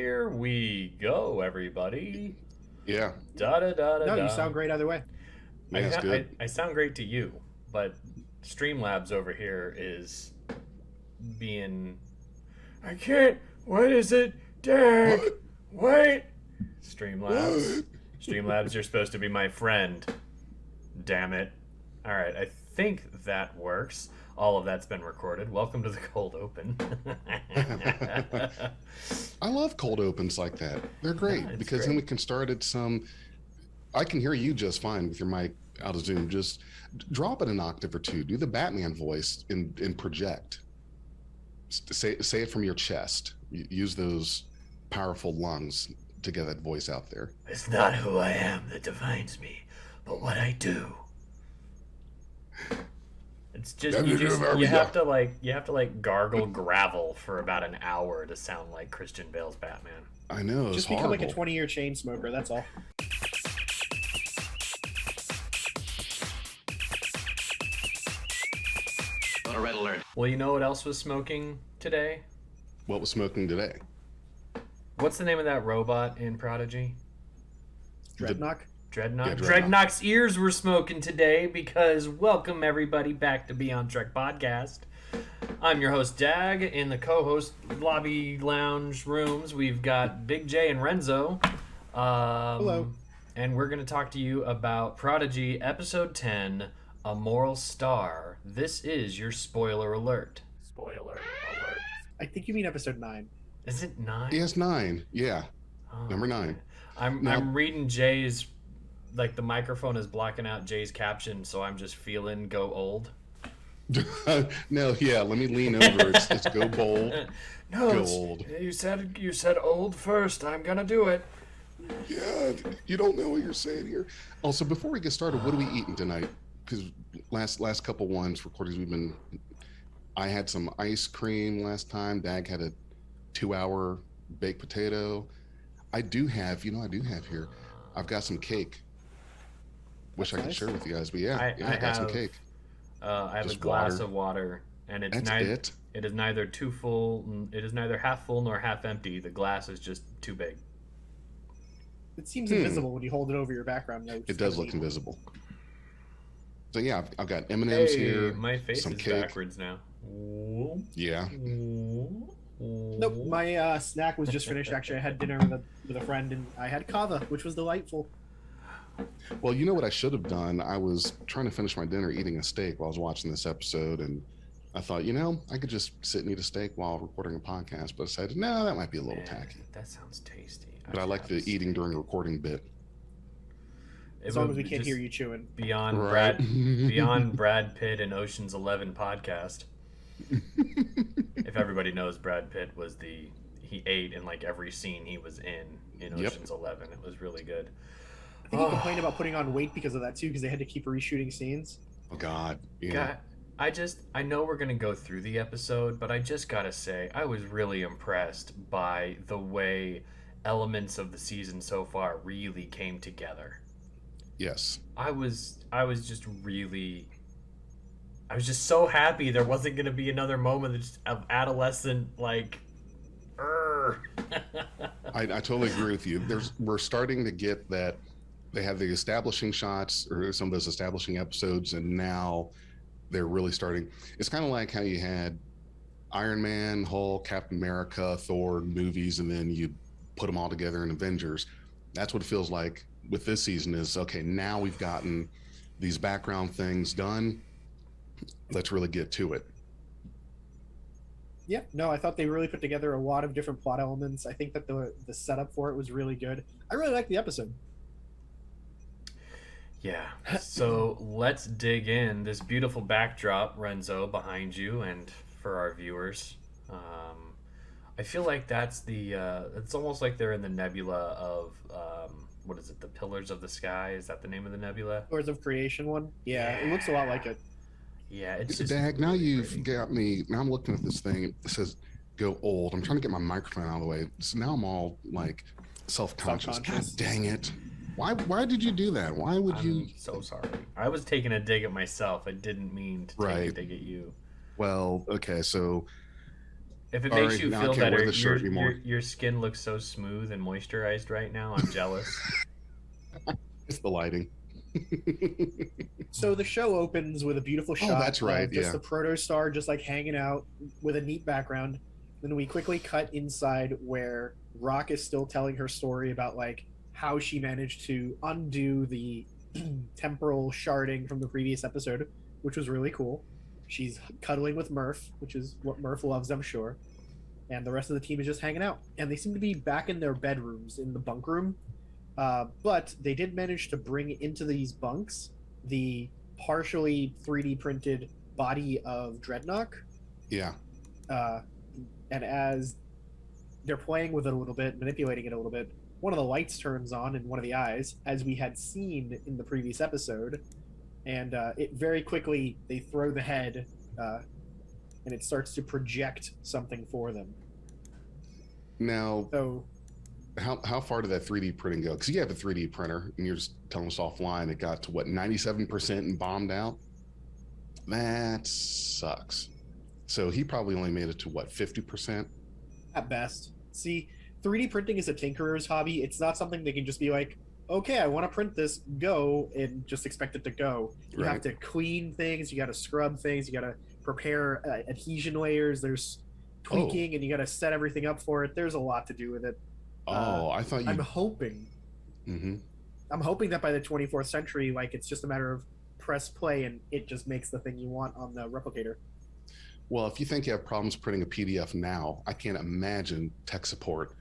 Here we go, everybody. Yeah. Da da da da. No, da. you sound great either way. Yeah, it's good. I sound great to you, but Streamlabs over here is being. I can't. What is it, Dag? Wait. Streamlabs. Streamlabs, you're supposed to be my friend. Damn it. All right, I think that works. All of that's been recorded. Welcome to the cold open. I love cold opens like that. They're great because great. then we can start at some. I can hear you just fine with your mic out of Zoom. Just drop it an octave or two. Do the Batman voice and project. Say it from your chest. Use those powerful lungs to get that voice out there. It's not who I am that defines me, but what I do. It's just you have to gargle gravel for about an hour to sound like Christian Bale's Batman. I know. Just become like a 20-year chain smoker. That's all. On a red alert. Well, you know what else was smoking today? What was smoking today? What's the name of that robot in Prodigy? Dreadnought. Dreadnought. Yeah, Dreadnought. Dreadnought's ears were smoking today because welcome everybody back to Beyond Trek Podcast. I'm your host Dag. In the co-host lobby lounge rooms, we've got Big J and Renzo. Hello. And we're going to talk to you about Prodigy Episode 10, A Moral Star. This is your spoiler alert. Spoiler alert. I think you mean episode 9. Is it 9? Yes, 9. Yeah, Oh, number 9. I'm reading Jay's, like the microphone is blocking out Jay's caption, so I'm just feeling go old. No, yeah. Let me lean over. It's go bold. No, Go old. You said old first. I'm gonna do it. Yeah, you don't know what you're saying here. Also, before we get started, what are we eating tonight? Because last couple ones recordings I had some ice cream last time. Dag had a 2-hour baked potato. I do have here. I've got some cake. Wish That's I could nice. share with you guys, but I got have some cake. I have Just a glass water. of water, and it's That's neither. it. It is neither too full. It is neither half full nor half empty. The glass is just too big. It seems invisible when you hold it over your background notes. It does look invisible. So yeah, I've got M&Ms here. My face some is cake. backwards now. Yeah. Nope, my snack was just finished. Actually, I had dinner with a friend, and I had kava, which was delightful. Well, you know what I should have done? I was trying to finish my dinner eating a steak while I was watching this episode, and I thought, I could just sit and eat a steak while recording a podcast, but I decided, no, that might be a little tacky. That sounds tasty. But I like the eating during recording bit. As long as we can't hear you chewing. Beyond Right. beyond Brad Pitt and Ocean's 11 podcast. If everybody knows, Brad Pitt was he ate in like every scene he was in Ocean's 11. It was really good. I think he complained about putting on weight because of that too, because they had to keep reshooting scenes. Oh God. Yeah. God, I know we're gonna go through the episode, but I just gotta say I was really impressed by the way elements of the season so far really came together. Yes. I was just so happy there wasn't gonna be another moment of adolescent like. I totally agree with you. We're starting to get that. They have the establishing shots or some of those establishing episodes, and now they're really starting. It's kind of like how you had Iron Man, Hulk, Captain America, Thor movies, and then you put them all together in Avengers. That's what it feels like with this season is, okay, now we've gotten these background things done. Let's really get to it. Yeah, no, I thought they really put together a lot of different plot elements. I think that the setup for it was really good. I really liked the episode. Yeah, so let's dig in. This beautiful backdrop, Renzo, behind you, and for our viewers, I feel like that's it's almost like they're in the nebula of, what is it, the Pillars of the Sky? Is that the name of the nebula? Lords of Creation one. Yeah, it looks a lot like it. Yeah, it's just... Dag, now you've got me. Now I'm looking at this thing. It says go old. I'm trying to get my microphone out of the way. So now I'm all like self-conscious. God dang it. Why did you do that? Why would you? I'm so sorry. I was taking a dig at myself. I didn't mean to take a dig at you. Well, okay, so If it All makes right, you now I feel can't wear better, this shirt anymore. your skin looks so smooth and moisturized right now. I'm jealous. It's the lighting. So the show opens with a beautiful Oh, shot that's right, of just yeah. the Protostar just like hanging out with a neat background. Then we quickly cut inside where Rock is still telling her story about like how she managed to undo the temporal sharding from the previous episode, which was really cool. She's cuddling with Murph, which is what Murph loves, I'm sure. And the rest of the team is just hanging out. And they seem to be back in their bedrooms in the bunk room. But they did manage to bring into these bunks the partially 3D printed body of Dreadnought. Yeah. And as they're playing with it a little bit, manipulating it a little bit, one of the lights turns on in one of the eyes, as we had seen in the previous episode. And it very quickly, they throw the head, and it starts to project something for them. Now, So how far did that 3D printing go? Because you have a 3D printer, and you're just telling us offline it got to what 97% and bombed out. That sucks. So he probably only made it to what 50%. at best. See, 3D printing is a tinkerer's hobby. It's not something they can just be like, okay, I want to print this, go, and just expect it to go. You have Right. to clean things, you got to scrub things, you got to prepare adhesion layers, there's tweaking, and you got to set everything up for it. There's a lot to do with it. Oh, I thought I'm you. hoping Hmm. I'm hoping that by the 24th century, like, it's just a matter of press play and it just makes the thing you want on the replicator. Well, if you think you have problems printing a PDF now, I can't imagine tech support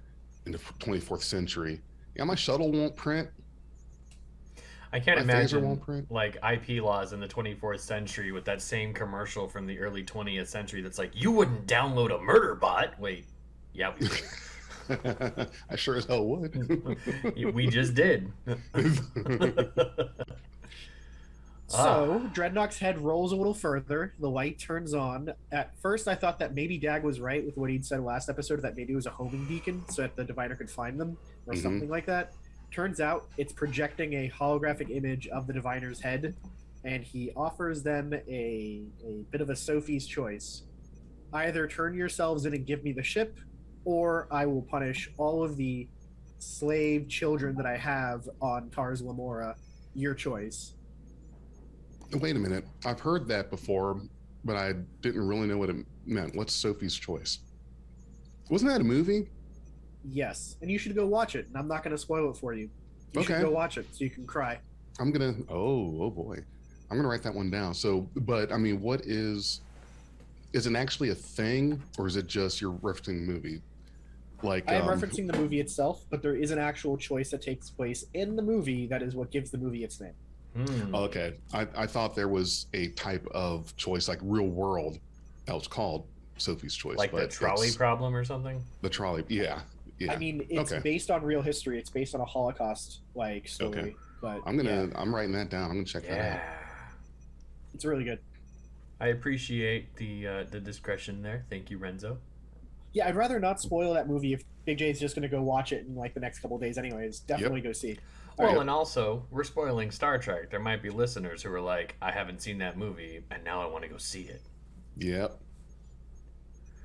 in the 24th century. Yeah, my shuttle won't print. I can't My phaser imagine won't print. like IP laws in the 24th century with that same commercial from the early 20th century that's like, you wouldn't download a murder bot. Wait, yeah, we would. I sure as hell would. We just did. So Dreadnought's head rolls a little further. The light turns on. At first, I thought that maybe Dag was right with what he'd said last episode, that maybe it was a homing beacon so that the diviner could find them or Mhm. something like that. Turns out it's projecting a holographic image of the diviner's head, and he offers them a bit of a Sophie's choice. Either turn yourselves in and give me the ship, or I will punish all of the slave children that I have on Tars Lamora. Your choice. Wait a minute. I've heard that before, but I didn't really know what it meant. What's Sophie's Choice? Wasn't that a movie? Yes, and you should go watch it. And I'm not going to spoil it for you. You should Okay. go watch it so you can cry. I'm gonna. Oh boy. I'm gonna write that one down. So, but I mean, what is? Is it actually a thing, or is it just you're referencing the movie? Like, I am referencing the movie itself, but there is an actual choice that takes place in the movie that is what gives the movie its name. Okay, I thought there was a type of choice like real world that was called Sophie's Choice, Like the but trolley it's problem or something? the trolley. Yeah. I mean, it's Okay. based on real history. It's based on a Holocaust like story. Okay. But I'm yeah, I'm writing that down. I'm gonna check that out. Yeah. it's really good. I appreciate the discretion there. Thank you, Renzo. Yeah, I'd rather not spoil that movie if Big J's just going to go watch it in like the next couple of days. Anyways, definitely go see. Well, right. and also, we're spoiling Star Trek. There might be listeners who are like, I haven't seen that movie, and now I want to go see it. Yep.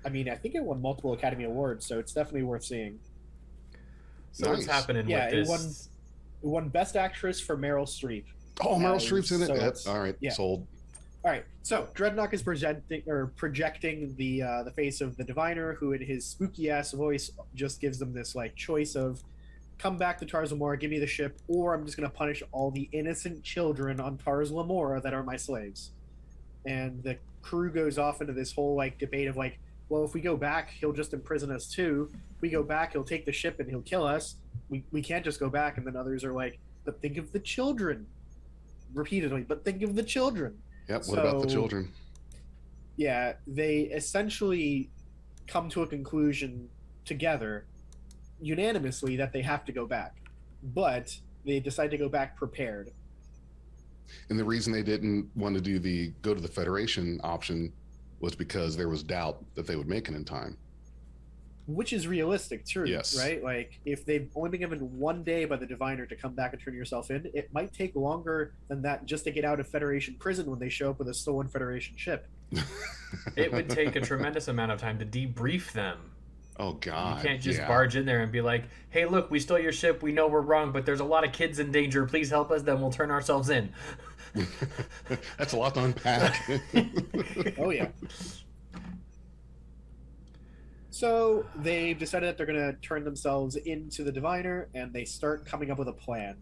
I mean, I think it won multiple Academy Awards, so it's definitely worth seeing. So what's Nice. happening Yeah, with it this? Won Best Actress for Meryl Streep. Oh, Meryl As- Streep's in it. so Yep. it's- All right. yeah. Sold. All right, so Dreadnought is projecting the face of the diviner, who in his spooky ass voice just gives them this like choice of, come back to Tars Lamora, give me the ship, or I'm just gonna punish all the innocent children on Tars Lamora that are my slaves. And the crew goes off into this whole like debate of like, well, if we go back, he'll just imprison us too. If we go back, he'll take the ship and he'll kill us. We can't just go back. And then others are like, but think of the children. Repeatedly, but think of the children. Yep. What about the So- children? Yeah, they essentially come to a conclusion together, unanimously, that they have to go back. But they decide to go back prepared. And the reason they didn't want to do the go to the Federation option was because there was doubt that they would make it in time. Which is realistic, too, Yes. right? Like, if they've only been given 1 day by the diviner to come back and turn yourself in, it might take longer than that just to get out of Federation prison when they show up with a stolen Federation ship. It would take a tremendous amount of time to debrief them. Oh You God, can't just yeah. barge in there and be like, hey, look, we stole your ship. We know we're wrong, but there's a lot of kids in danger. Please help us. Then we'll turn ourselves in. That's a lot to unpack. Oh yeah. So they've decided that they're going to turn themselves into the diviner, and they start coming up with a plan.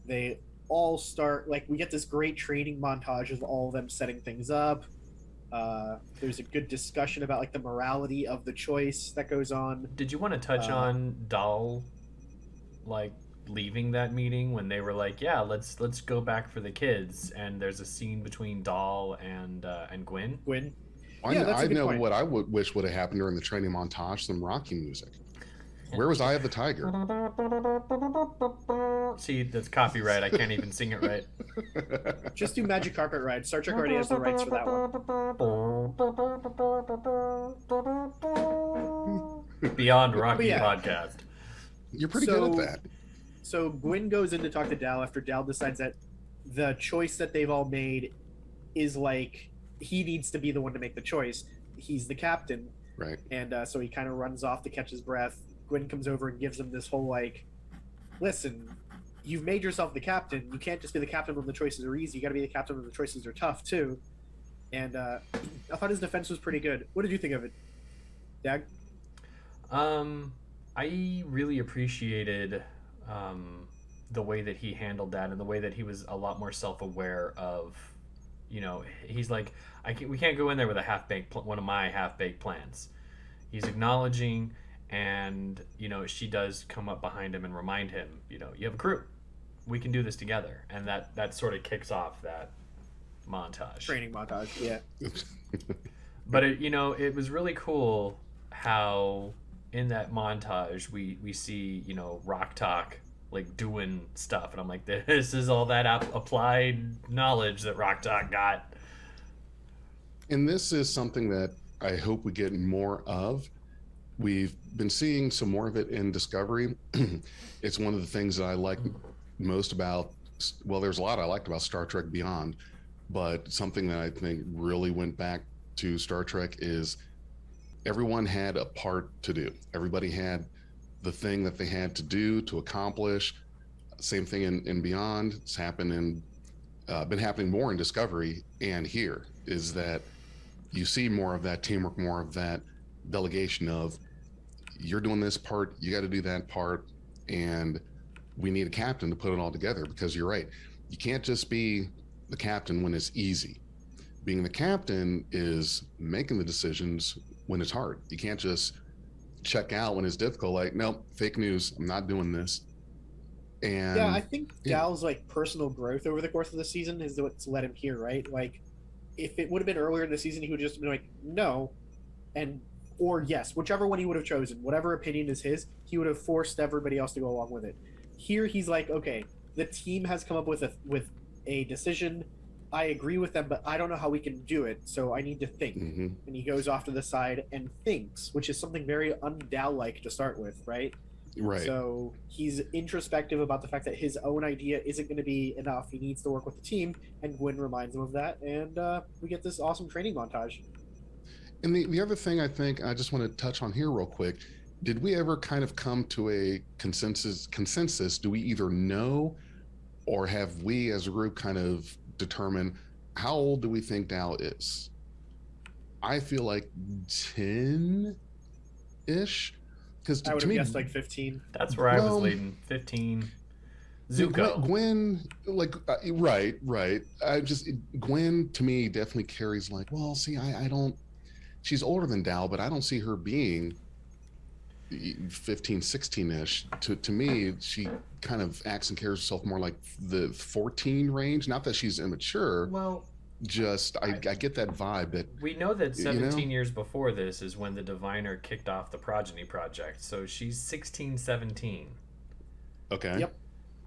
They all start like we get this great training montage of all of them setting things up. There's a good discussion about like the morality of the choice that goes on. Did you want to touch on Dahl, like leaving that meeting when they were like, "Yeah, let's go back for the kids," and there's a scene between Dahl and Gwen. Gwen. I Yeah, know, that's a I good know point. what I would wish would have happened during the training montage. Some Rocky music. Where was Eye of the Tiger? See, that's copyright. I can't even sing it right. Just do Magic Carpet Ride. Star Trek already has the rights for that one. Beyond Rocky yeah. podcast. You're pretty good at that. So Gwen goes in to talk to Dal after Dal decides that the choice that they've all made is like he needs to be the one to make the choice. He's the captain, Right. and so he kind of runs off to catch his breath. Gwen comes over and gives him this whole like, listen, you've made yourself the captain. You can't just be the captain when the choices are easy. You got to be the captain when the choices are tough too. And I thought his defense was pretty good. What did you think of it, Dag? I really appreciated the way that he handled that, and the way that he was a lot more self-aware of, he's like, we can't go in there with a one of my half-baked plans. He's acknowledging, and she does come up behind him and remind him, you have a crew, we can do this together, and that sort of kicks off that montage, Training montage, yeah. But it was really cool how in that montage we see Rock Talk like doing stuff, and I'm like, this is all that applied knowledge that Rock Talk got. And this is something that I hope we get more of. We've been seeing some more of it in Discovery. It's one of the things that I like most about, well, there's a lot I liked about Star Trek Beyond, but something that I think really went back to Star Trek is everyone had a part to do. Everybody had the thing that they had to do to accomplish. Same thing in Beyond. It's been happening more in Discovery, and here is that you see more of that teamwork, more of that delegation of you're doing this part, you got to do that part, and we need a captain to put it all together, because you're right. You can't just be the captain when it's easy. Being the captain is making the decisions when it's hard. You can't just check out when it's difficult, like, nope, fake news, I'm not doing this. And yeah, I think Dal's like personal growth over the course of the season is what's led him here, right? Like, if it would have been earlier in the season, he would just been like, no, or yes, whichever one he would have chosen, whatever opinion is his, he would have forced everybody else to go along with it. Here, he's like, okay, the team has come up with a decision. I agree with them, but I don't know how we can do it, so I need to think. Mm-hmm. And he goes off to the side and thinks, which is something very un-Dal-like to start with, right? Right. So he's introspective about the fact that his own idea isn't going to be enough. He needs to work with the team, and Gwen reminds him of that, and we get this awesome training montage. And the other thing I think I just want to touch on here real quick, did we ever kind of come to a consensus? Do we either know, or have we as a group kind of determined how old do we think Dal is? I feel like 10-ish. Because I would to have me, guessed like 15. That's where I was leading. 15. Zuko. Gwen, like, right. Gwen to me definitely carries like, well, see, I don't, she's older than Dal, but I don't see her being 15, 16-ish. To me, she kind of acts and carries herself more like the 14 range. Not that she's immature. Well, just I get that vibe that we know that 17 years before this is when the Diviner kicked off the Progeny Project, so she's 16, 17. Okay. Yep.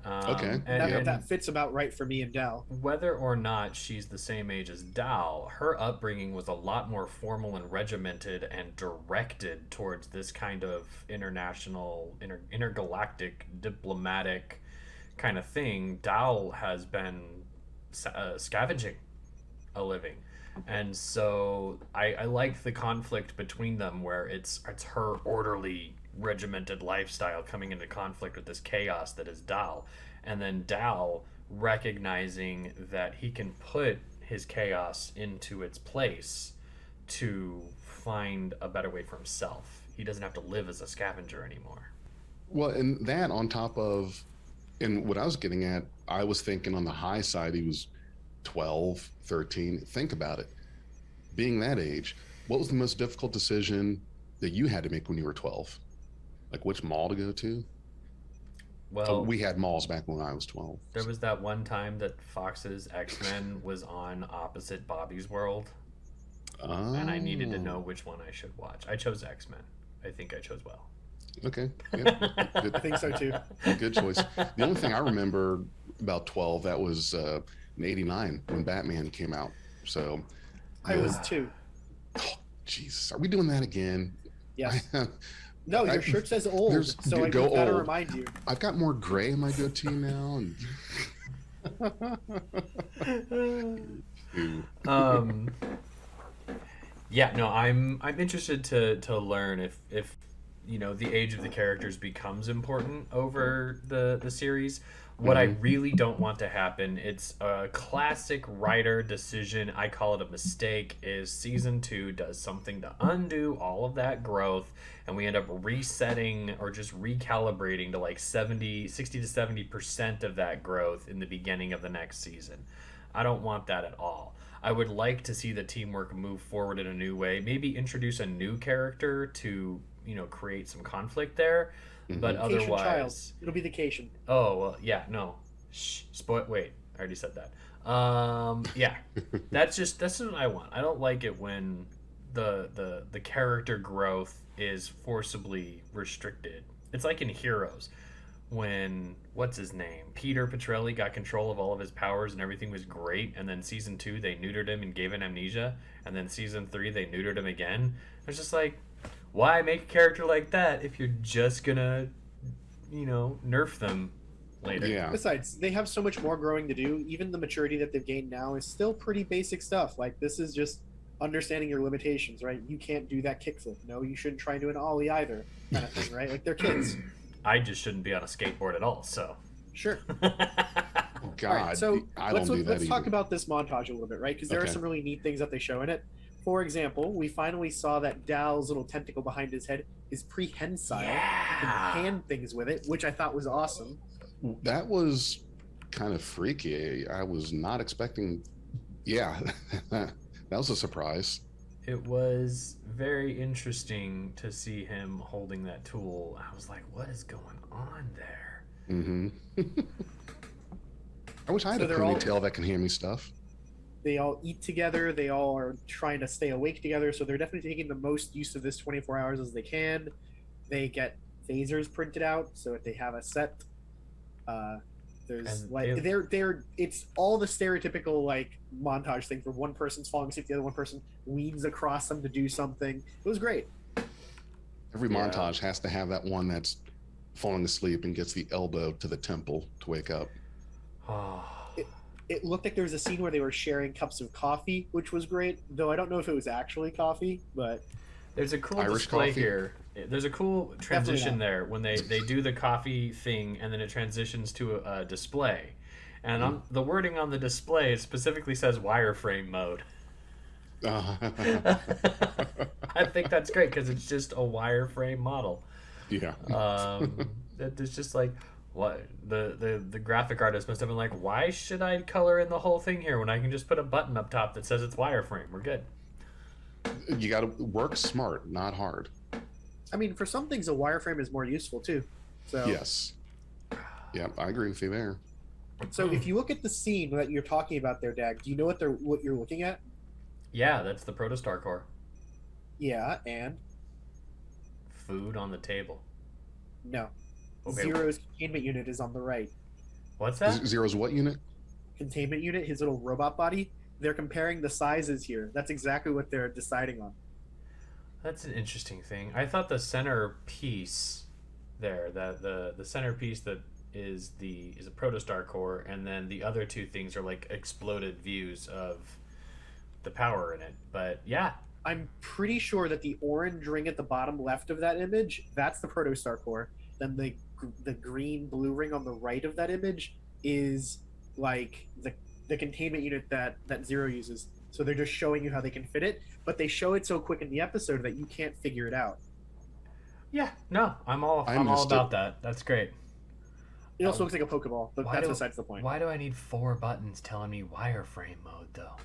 Okay. And That fits about right for me and Dal. whether or not she's the same age as Dal, her upbringing was a lot more formal and regimented and directed towards this kind of international, intergalactic, diplomatic kind of thing. Dal has been scavenging a living. And so I like the conflict between them, where it's her orderly, regimented lifestyle coming into conflict with this chaos that is Dal, and then Dal recognizing that he can put his chaos into its place to find a better way for himself. He doesn't have to live as a scavenger anymore. Well, and that on top of, and what I was getting at, I was thinking on the high side, he was 12, 13. Think about it. Being that age, what was the most difficult decision that you had to make when you were 12? Like which mall to go to? Oh, Well, we had malls back when I was 12. there was that one time that Fox's X-Men was on opposite Bobby's World, and I needed to know Oh, which one I should watch. I chose X-Men. I think I chose well. okay. Yeah, I think so too. good choice. The only thing I remember about 12, that was in 89 when Batman came out. So, I was 2. oh, Jesus, are we doing that again? Yes. I, No, your I- shirt says old, there's- so I go gotta old. remind you. I've got more gray in my goatee now. And Ew. um, yeah, no, I'm interested to learn if the age of the characters becomes important over the series. What I really don't want to happen, it's a classic writer decision. I call it a mistake. Is season 2 does something to undo all of that growth, and we end up resetting or just recalibrating to like 60 to 70% of that growth in the beginning of the next season. I don't want that at all. I would like to see the teamwork move forward in a new way. Maybe introduce a new character to, create some conflict there. But Mhm. Cation child. otherwise, It'll be the Cation. oh well, yeah, no. Shh, wait, I already said that. Yeah, that's what I want. I don't like it when the character growth is forcibly restricted. It's like in Heroes, when what's his name, Peter Petrelli got control of all of his powers and everything was great, and then season 2 they neutered him and gave him amnesia, and then season 3 they neutered him again. It's just like, why make a character like that if you're just gonna, nerf them later? Yeah. Besides, they have so much more growing to do. Even the maturity that they've gained now is still pretty basic stuff. Like, this is just understanding your limitations, right? You can't do that kickflip. No, you shouldn't try and do an ollie either, kind of thing, right? Like, they're kids. I just shouldn't be on a skateboard at all. So. Sure. Oh, All God, right, so I let's don't do that let's talk either. about this montage a little bit, right? Because there are Okay. some really neat things that they show in it. For example, we finally saw that Dal's little tentacle behind his head is prehensile. He Yeah. can hand things with it, which I thought was awesome. That was kind of freaky. I was not expecting. Yeah, that was a surprise. It was very interesting to see him holding that tool. I was like, what is going on there? Hmm I wish I had So a they're all- ponytail that can hand me stuff. They all eat together. They all are trying to stay awake together. So they're definitely taking the most use of this 24 hours as they can. They get phasers printed out so that they have a set. There's And like they- they're it's all the stereotypical like montage thing where one person's falling asleep, the other one person leans across them to do something. It was great. Every Yeah. montage has to have that one that's falling asleep and gets the elbow to the temple to wake up. It looked like there was a scene where they were sharing cups of coffee, which was great. Though I don't know if it was actually coffee, but There's a cool Irish display coffee? here. There's a cool transition not. there when they do the coffee thing and then it transitions to a display. And on the wording on the display, it specifically says wireframe mode. I think that's great because it's just a wireframe model. Yeah. It's just like, what the graphic artist must have been like, why should I color in the whole thing here when I can just put a button up top that says it's wireframe? We're good. You got to work smart, not hard. I mean, for some things, a wireframe is more useful too. So Yes. Yeah, I agree with you there. So if you look at the scene that you're talking about there, Dag, do you know what you're looking at? Yeah, that's the Protostar core. Yeah, and Food on the table. no. Okay. Zero's containment unit is on the right. What's that? Zero's what unit? Containment unit, his little robot body. They're comparing the sizes here. That's exactly what they're deciding on. That's an interesting thing. I thought the center piece there, that the center piece that is a Protostar core, and then the other two things are like exploded views of the power in it. But yeah, I'm pretty sure that the orange ring at the bottom left of that image, that's the Protostar core. Then the green blue ring on the right of that image is like the containment unit that Zero uses. So they're just showing you how they can fit it, but they show it so quick in the episode that you can't figure it out. yeah, no, I'm all missed about it. that. That's great. It also looks like a Pokeball, but Why that's do- besides the point. Why do I need 4 buttons telling me wireframe mode though?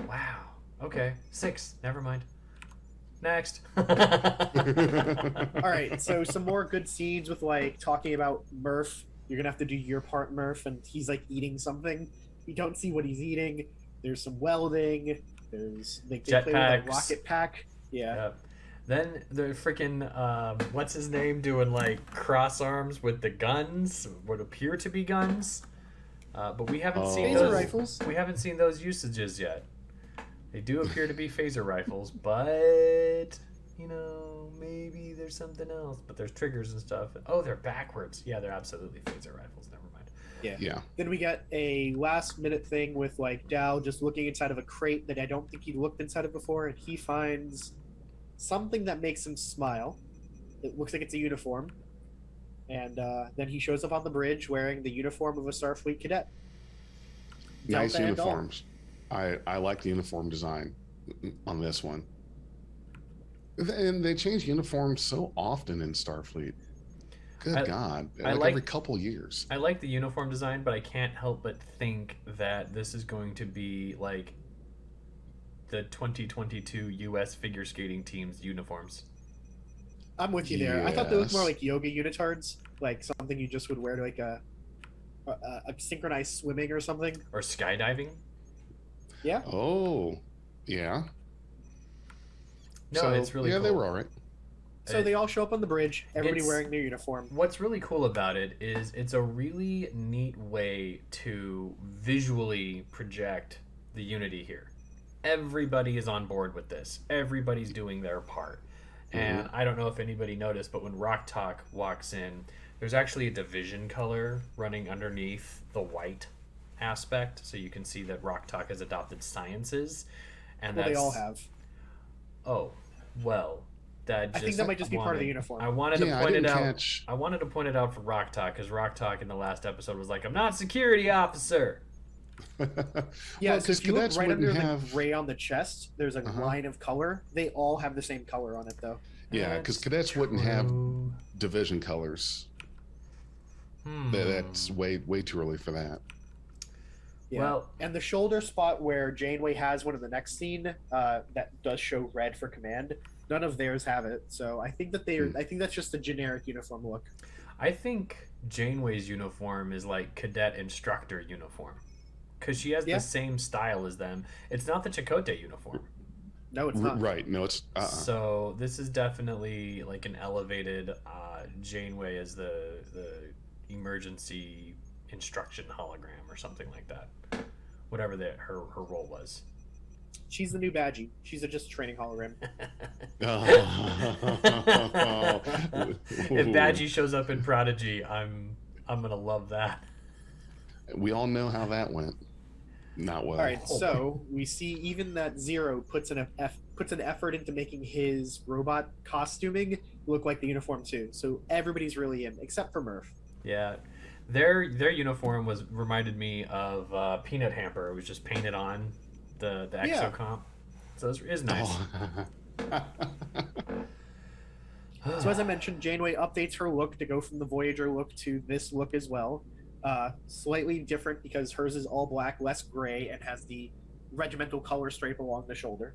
Wow. Okay, 6. Never mind. Next. All right, so some more good scenes with like talking about Murph. You're gonna have to do your part, Murph, and he's like eating something. We don't see what he's eating. There's some welding. There's they play with a Jetpacks. rocket pack. Yeah. Yep. Then the freaking what's his name doing like cross arms with the guns, what appear to be guns, but we haven't seen Phaser those. rifles. We haven't seen those usages yet. They do appear to be phaser rifles, but maybe there's something else. But there's triggers and stuff. Oh, they're backwards. Yeah, they're absolutely phaser rifles. Never mind. Yeah. Then we get a last minute thing with like Dal just looking inside of a crate that I don't think he looked inside of before, and he finds something that makes him smile. It looks like it's a uniform. And then he shows up on the bridge wearing the uniform of a Starfleet cadet. Nice Delta and all. uniforms. I like the uniform design on this one. And they change uniforms so often in Starfleet. Good God. Every couple years. I like the uniform design, but I can't help but think that this is going to be like the 2022 U.S. figure skating team's uniforms. I'm with you there. I thought they looked more Yes. like yoga unitards, like something you just would wear to like a synchronized swimming or something. Or skydiving. Yeah. Oh, yeah. No, So, it's really yeah, cool. they were all right. So they all show up on the bridge, everybody It's- wearing their uniform. What's really cool about it is it's a really neat way to visually project the unity here. Everybody is on board with this. Everybody's doing their part. And I don't know if anybody noticed, but when Rock Talk walks in, there's actually a division color running underneath the white aspect, so you can see that Rock Talk has adopted sciences, and Well, they that's all have. Oh, well, that I just think that might just be part of the wanted- uniform. I wanted Yeah, to I point it didn't out. catch. I wanted to point it out for Rock Talk because Rock Talk in the last episode was like, "I'm not security officer." Yeah, Well, so 'cause if you look cadets right under wouldn't the have- gray on the chest, there's a Uh-huh. line of color. They all have the same color on it, though. Yeah, because That's cadets wouldn't have true. division colors. That's way too early for that. Yeah. Well, And the shoulder spot where Janeway has one in the next scene that does show red for command, none of theirs have it. So I think that I think that's just a generic uniform look. I think Janeway's uniform is like cadet instructor uniform because she has Yeah. the same style as them. It's not the Chakotay uniform. No, it's not. Right. No, it's So this is definitely like an elevated Janeway as the emergency instruction hologram or something like that. Whatever her role was. She's the new Badgie. She's just a training hologram. If Badgie shows up in Prodigy, I'm gonna love that. We all know how that went. Not well. All right, so we see even that Zero puts an effort into making his robot costuming look like the uniform too. So everybody's really in, except for Murph. Yeah, their uniform reminded me of Peanut Hamper. It was just painted on the Yeah. exocomp, so it is nice. Oh. So as I mentioned, Janeway updates her look to go from the Voyager look to this look as well. Slightly different because hers is all black, less gray, and has the regimental color stripe along the shoulder.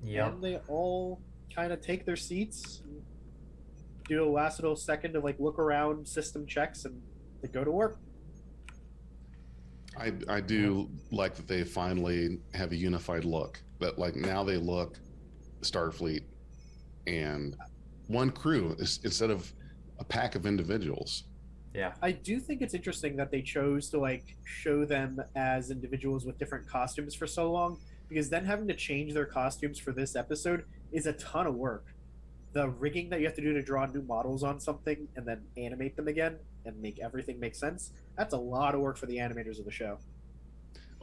Yep. And they all kind of take their seats, and do a last little second of like look around, system checks, and they go to work. I do like that they finally have a unified look. That like now they look Starfleet and one crew instead of a pack of individuals. Yeah. I do think it's interesting that they chose to like show them as individuals with different costumes for so long, because then having to change their costumes for this episode is a ton of work. The rigging that you have to do to draw new models on something and then animate them again and make everything make sense, that's a lot of work for the animators of the show.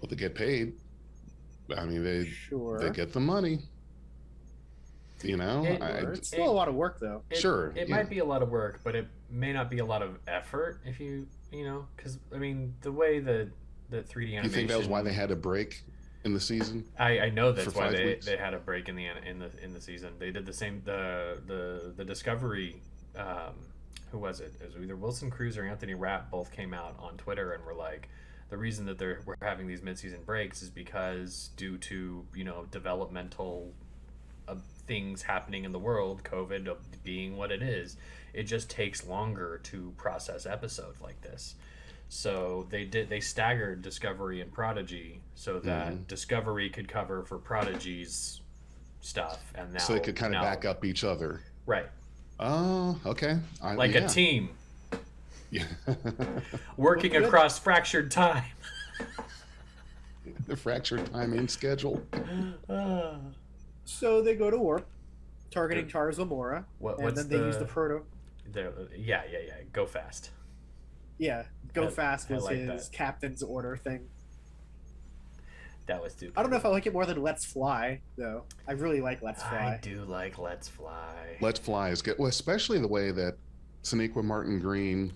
Well, they get paid. I mean, they Sure. get the money. You know, It's still a lot of work, though. Sure, It yeah. might be a lot of work, but it may not be a lot of effort if you know, because I mean the way the 3D animation. You think that was why they had a break in the season? I know that's for why 5 they, weeks? they had a break in the season. They did the same. The Discovery. Who was it? It was either Wilson Cruz or Anthony Rapp. Both came out on Twitter and were like, the reason that we're having these mid-season breaks is because due to developmental things happening in the world, COVID being what it is, it just takes longer to process episodes like this. So they staggered Discovery and Prodigy so that Discovery could cover for Prodigy's stuff, and now So they could kind of back up each other. right, Oh, okay. like a team Yeah. working across fractured time. The fractured timing schedule. So they go to warp, targeting Tars Lamora, and then they use the proto. Yeah. Go fast. Yeah, go fast was like his that. captain's order thing. That was stupid. I don't know if I like it more than Let's Fly, though. I really like Let's Fly. I do like Let's Fly. Let's Fly is good. Well, especially the way that Sonequa Martin Green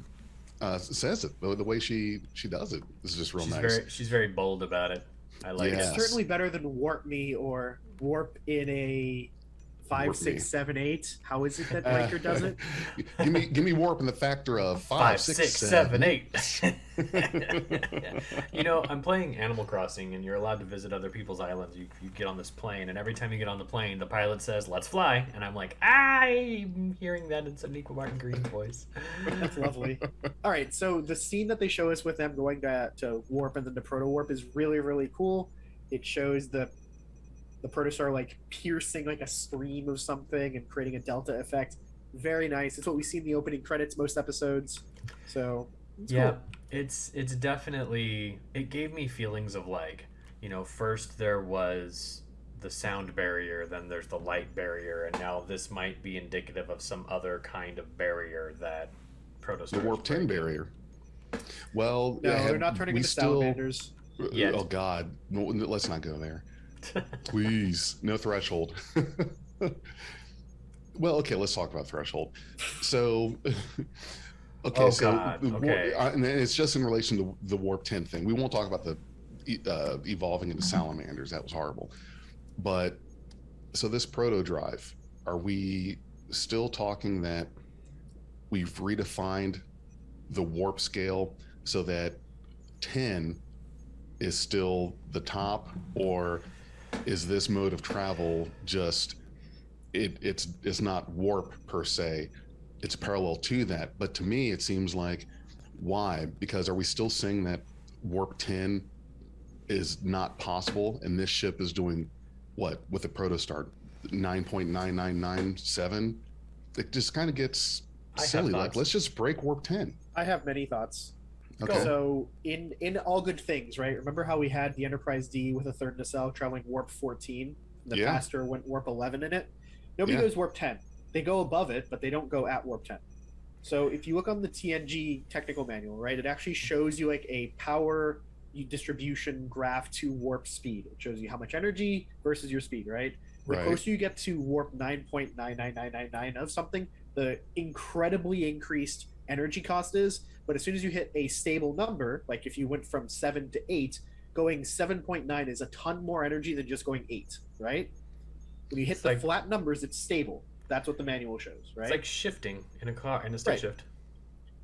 says it. The way she does it is just real nice. She's very bold about it. I like Yes. it. It's certainly better than Warp Me or Warp in a 5, Warp 6, Me. 7, 8. How is it that Riker does it? give me warp in the factor of 5, 6, 7, 8. I'm playing Animal Crossing, and you're allowed to visit other people's islands. You get on this plane, and every time you get on the plane, the pilot says, "Let's fly," and I'm like, I'm hearing that in Sonequa Martin Green's voice. That's lovely. All right, so the scene that they show us with them going to warp and then to proto warp is really, really cool. It shows the Protostar like piercing like a stream of something and creating a delta effect. Very nice. It's what we see in the opening credits most episodes. So it's cool. It's definitely, it gave me feelings of like, first there was the sound barrier, then there's the light barrier, and now this might be indicative of some other kind of barrier that Protostar. The warp 10 barrier. Well, No, they're not turning into salamanders. Yet. Oh God, no, let's not go there. Please, no threshold. Well, okay, let's talk about threshold. So, okay, Oh, so God, okay. And it's just in relation to the warp 10 thing. We won't talk about the evolving into salamanders. That was horrible. But so this proto drive, are we still talking that we've redefined the warp scale so that 10 is still the top, or is this mode of travel just it's not warp per se, it's parallel to that? But to me it seems like, why? Because are we still saying that warp 10 is not possible, and this ship is doing what with the Protostar 9.9997? It just kind of gets silly. Like, let's just break warp 10. I have many thoughts. Okay. So in all good things, right? Remember how we had the Enterprise D with a third nacelle traveling warp 14? The Yeah. Pastor went warp 11 in it. Nobody Yeah. goes warp 10. They go above it, but they don't go at warp 10. So if you look on the TNG technical manual, right, it actually shows you like a power distribution graph to warp speed. It shows you how much energy versus your speed, right? The Right. closer you get to warp 9.99999 of something, the incredibly increased energy cost is. But as soon as you hit a stable number, like if you went from 7 to 8, going 7.9 is a ton more energy than just going 8, right? When you hit the flat numbers, it's stable. That's what the manual shows, right? It's like shifting in a car, in a stick Right. shift.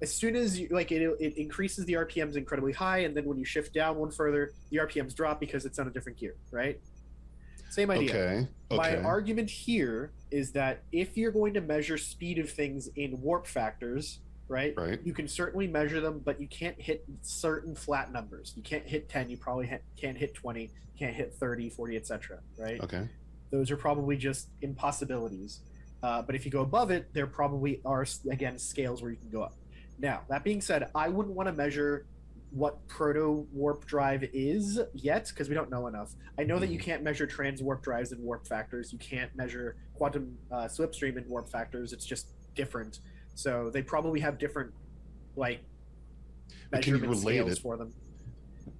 As soon as you it increases the RPMs incredibly high, and then when you shift down one further, the RPMs drop because it's on a different gear, right? Same idea. Okay. My argument here is that if you're going to measure speed of things in warp factors, right? You can certainly measure them, but you can't hit certain flat numbers. You can't hit 10, you probably can't hit 20, you can't hit 30, 40, etc., right? Okay. Those are probably just impossibilities. But if you go above it, there probably are, again, scales where you can go up. Now, that being said, I wouldn't want to measure what proto warp drive is yet, because we don't know enough. I know that you can't measure trans warp drives in warp factors. You can't measure quantum slipstream in warp factors. It's just different. So they probably have different, like, measurement scales for them.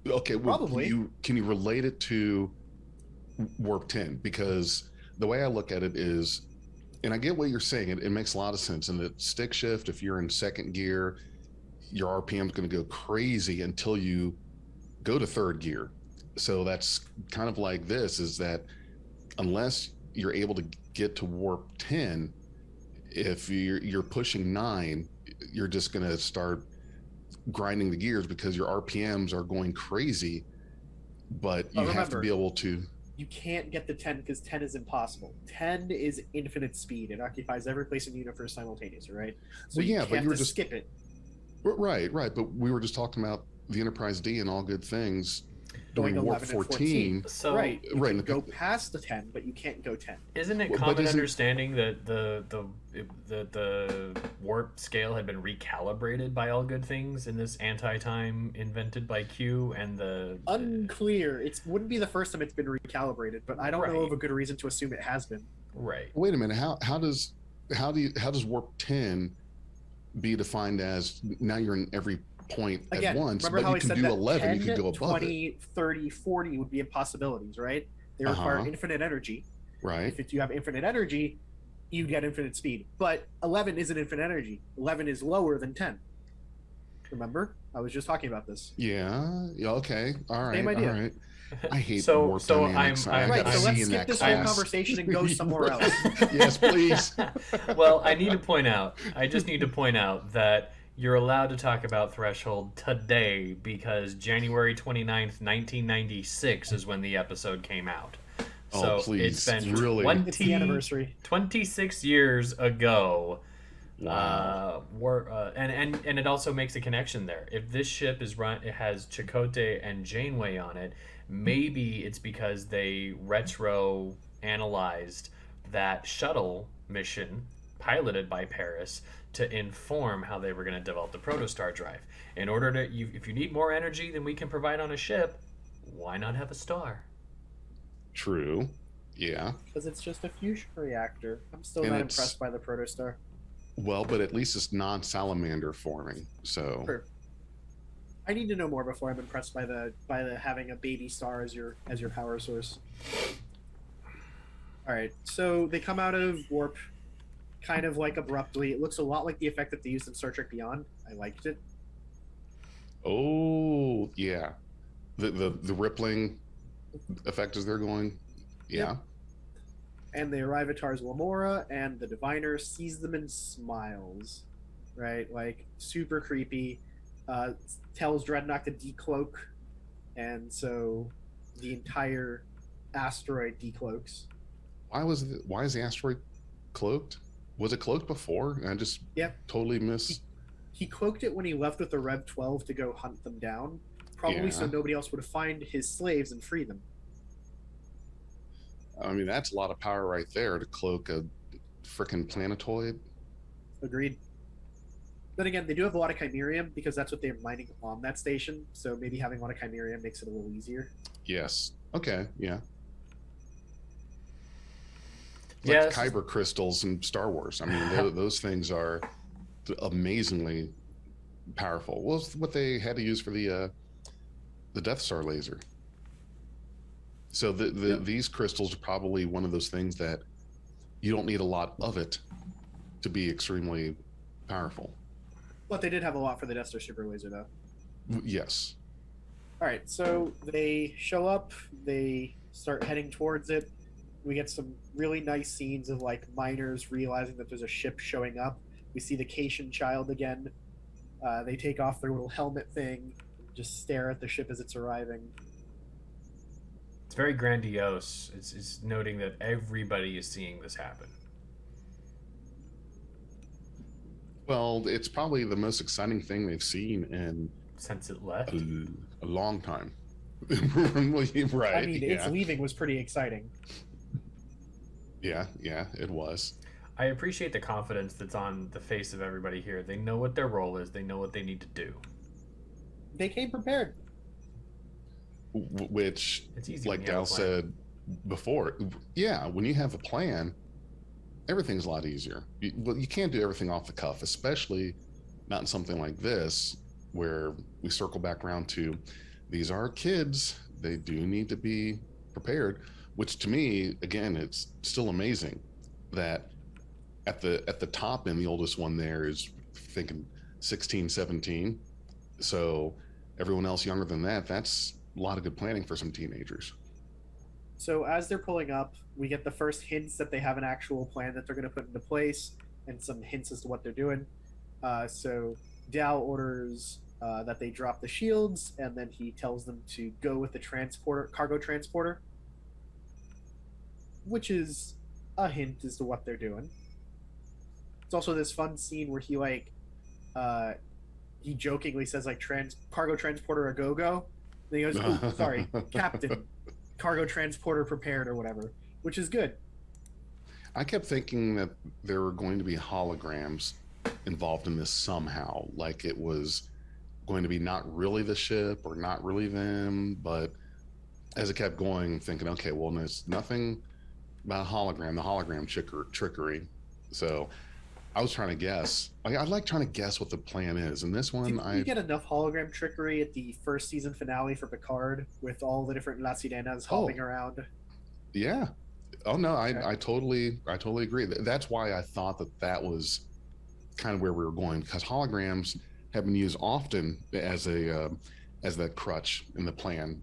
Okay, well, Probably. can you relate it to warp 10? Because the way I look at it is, and I get what you're saying, it makes a lot of sense. And the stick shift, if you're in second gear, your RPM is going to go crazy until you go to third gear. So that's kind of like this, is that unless you're able to get to warp 10, if you're pushing 9, you're just going to start grinding the gears because your RPMs are going crazy, but you have to be able to. You can't get to 10 because 10 is impossible. 10 is infinite speed. It occupies every place in the universe simultaneously, right? So Well, yeah, but you were just just skip it. right. But we were just talking about the Enterprise D and All Good Things Going during warp 11 and 14. So right. You right, can go past the 10, but you can't go 10. Isn't it Well, but common isn't- understanding that the warp scale had been recalibrated by All Good Things in this anti-time invented by Q and the Unclear. It wouldn't be the first time it's been recalibrated, but I don't know Right. of a good reason to assume it has been. right. Wait a minute. How does warp 10 be defined as now you're in every point Again, at once, remember but how you I can said do that 11, 10, you could go above 20, it. 30, 40 would be impossibilities, right? They require Uh-huh. infinite energy. Right. If you have infinite energy, you get infinite speed. But 11 isn't infinite energy. 11 is lower than 10. Remember? I was just talking about this. Yeah. Okay. All right. Same idea. All right. I hate So- warp so dynamics. I'm- I Right, got so C let's in skip that this whole class. conversation and go somewhere else. Yes, please. Well, I need to point out. I just need to point out that you're allowed to talk about Threshold today because January 29th, 1996 is when the episode came out. Oh, So please, it's been really? It's the anniversary. 26 years ago. Wow. And it also makes a connection there. If this ship is run, it has Chakotay and Janeway on it. Maybe it's because they retro analyzed that shuttle mission piloted by Paris to inform how they were going to develop the Protostar drive. In order to, if you need more energy than we can provide on a ship, why not have a star? True. Yeah. Because it's just a fusion reactor. I'm still And not it's- impressed by the Protostar. Well, but at least it's non-salamander forming. So Sure. I need to know more before I'm impressed by the having a baby star as your power source. All right, so they come out of warp, kind of like abruptly. It looks a lot like the effect that they used in Star Trek Beyond. I liked it. oh yeah. The rippling effect as they're going. Yeah. And they arrive at Tars Lamora, and the diviner sees them and smiles, right? Like super creepy. Tells Dreadnought to decloak, and so the entire asteroid decloaks. Why is the asteroid cloaked? Was it cloaked before? I just Yep. totally missed. He cloaked it when he left with the Rev 12 to go hunt them down, probably so Yeah. nobody else would find his slaves and free them. I mean, that's a lot of power right there to cloak a freaking planetoid. Agreed. Then again, they do have a lot of chimerium because that's what they're mining on that station. So maybe having a lot of chimerium makes it a little easier. Yes. Okay. Yeah. Yeah, Like kyber crystals in Star Wars. I mean, those things are amazingly powerful. Well, it's what they had to use for the Death Star laser. So these crystals are probably one of those things that you don't need a lot of it to be extremely powerful. But they did have a lot for the Death Star super laser, though. Yes. All right, so they show up. They start heading towards it. We get some really nice scenes of like miners realizing that there's a ship showing up. We see the Cation child again. They take off their little helmet thing, and just stare at the ship as it's arriving. It's very grandiose. It's noting that everybody is seeing this happen. Well, it's probably the most exciting thing they've seen in Since it left. a long time. Right. I mean, its yeah. leaving was pretty exciting. Yeah, it was. I appreciate the confidence that's on the face of everybody here. They know what their role is. They know what they need to do. They came prepared. Which, It's easy like when you have a Dal plan. said before, yeah, when you have a plan, everything's a lot easier. You can't do everything off the cuff, especially not in something like this, where we circle back around to these are kids. They do need to be prepared, which to me, again, it's still amazing that at the top end, the oldest one there is thinking 16, 17. So everyone else younger than that, that's a lot of good planning for some teenagers. So as they're pulling up, we get the first hints that they have an actual plan that they're going to put into place, and some hints as to what they're doing. So Dow orders that they drop the shields, and then he tells them to go with the cargo transporter, which is a hint as to what they're doing. It's also this fun scene where he jokingly says like cargo transporter a go-go. Then he goes, "Oh, sorry, Captain, cargo transporter prepared," or whatever, which is good. I kept thinking that there were going to be holograms involved in this somehow, like it was going to be not really the ship or not really them, but as it kept going, thinking, okay, well, there's nothing about the hologram trickery. So I was trying to guess. I like trying to guess what the plan is. And this one, Did we get enough hologram trickery at the first season finale for Picard with all the different La Sirenas hopping around? Yeah. Oh no, I totally agree. That's why I thought that was kind of where we were going, because holograms have been used often as that crutch in the plan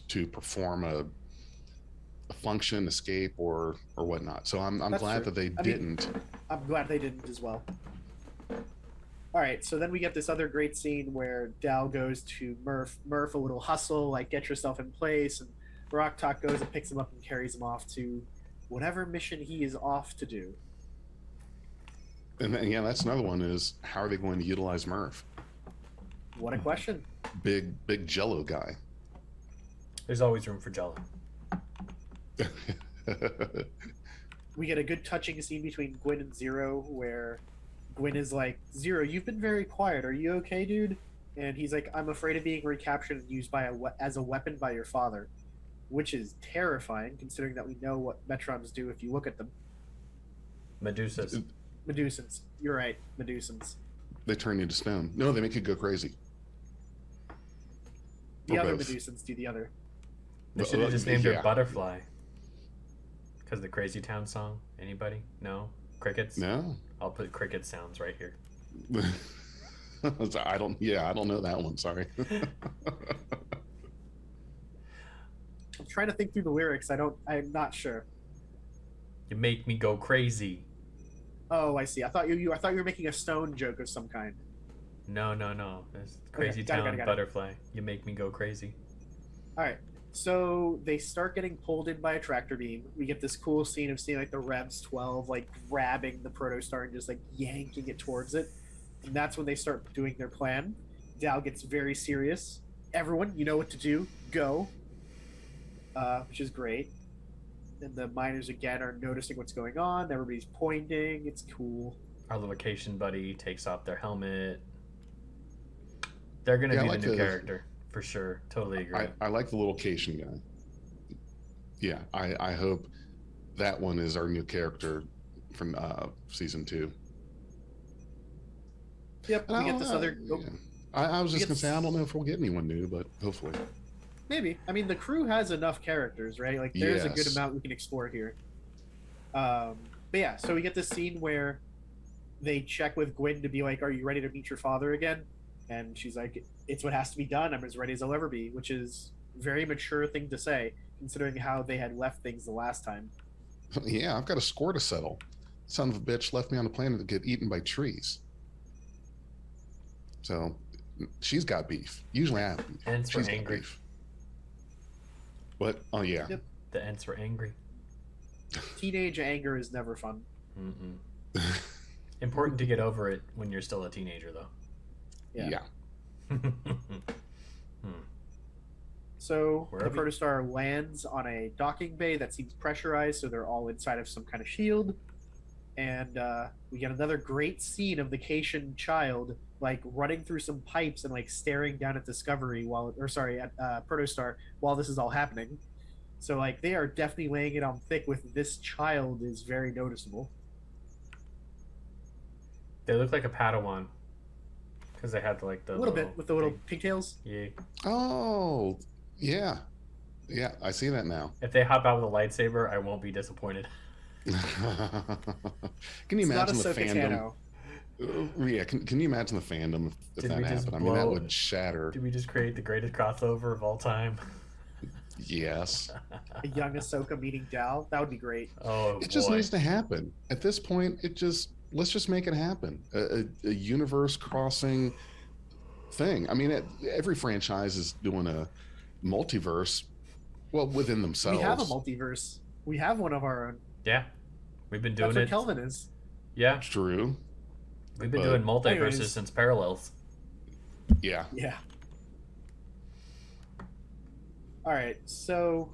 to perform a function, escape, or whatnot. So I'm glad that they didn't. I'm glad they didn't as well. All right, so then we get this other great scene where Dal goes to Murph a little hustle, like get yourself in place, and Rock Talk goes and picks him up and carries him off to whatever mission he is off to do. And then, yeah, that's another one, is how are they going to utilize Murph? What a question. Big Jello guy. There's always room for Jello. We get a good touching scene between Gwyn and Zero where Gwyn is like, "Zero, you've been very quiet. Are you okay, dude?" And he's like, "I'm afraid of being recaptured and used as a weapon by your father," which is terrifying considering that we know what Metrons do if you look at them. Medusas. Medusans. You're right, Medusans. They turn you to stone. No, they make you go crazy. The Or other both. Medusans do the other. They should have just named her Yeah. Butterfly. Because the Crazy Town song. Anybody? No? Crickets? No. I'll put cricket sounds right here. I don't know that one, sorry. I'm trying to think through the lyrics. I'm not sure. You make me go crazy. Oh, I see. I thought you were making a stone joke of some kind. No. It's Crazy got Town it. Butterfly. You make me go crazy. All right. So they start getting pulled in by a tractor beam. We get this cool scene of seeing like the Revs 12 like grabbing the Protostar and just like yanking it towards it. And that's when they start doing their plan. Dal gets very serious. Everyone, you know what to do. Go. Which is great. And the miners again are noticing what's going on. Everybody's pointing. It's cool. Our location buddy takes off their helmet. They're going to be like the new character. For sure. Totally agree. I like the little Cation guy. Yeah, I hope that one is our new character from season 2. Yep, we get this other... Yeah. I was just going to say, I don't know if we'll get anyone new, but hopefully. Maybe. I mean, the crew has enough characters, right? Like, there's a good Yes. amount we can explore here. But yeah, so we get this scene where they check with Gwyn to be like, "Are you ready to meet your father again?" And she's like, "It's what has to be done. I'm as ready as I'll ever be," which is a very mature thing to say, considering how they had left things the last time. Yeah, I've got a score to settle. Son of a bitch left me on a planet to get eaten by trees. So she's got beef. Usually I have beef. Ents were She's got angry. beef. What? Oh, yeah. Yep. The Ents were angry. Teenage anger is never fun. Mm-mm. Important to get over it when you're still a teenager, though. Yeah. Yeah. So Wherever- the Protostar lands on a docking bay that seems pressurized, so they're all inside of some kind of shield. And we get another great scene of the Cation child like running through some pipes and like staring down at Discovery at Protostar while this is all happening. So like they are definitely laying it on thick with this child is very noticeable. They look like a Padawan. Because they had like the A little bit with the little thing. pigtails. Yeah. Oh, yeah. Yeah, I see that now. If they hop out with a lightsaber, I won't be disappointed. Can you It's not imagine the Ahsoka fandom? Tano. Yeah, can you imagine the fandom if Did that we just happened? I mean, that blow- would shatter. Did we just create the greatest crossover of all time? Yes. A young Ahsoka meeting Dal. That would be great. Oh It just boy. needs to happen. At this point, let's just make it happen. A universe crossing thing. I mean, every franchise is doing a multiverse, well, within themselves. We have a multiverse. We have one of our own. Yeah. We've been doing That's what it. Kelvin is. Yeah. True. We've been But- doing multiverses Anyways. since Parallels. Yeah. Yeah. All right, so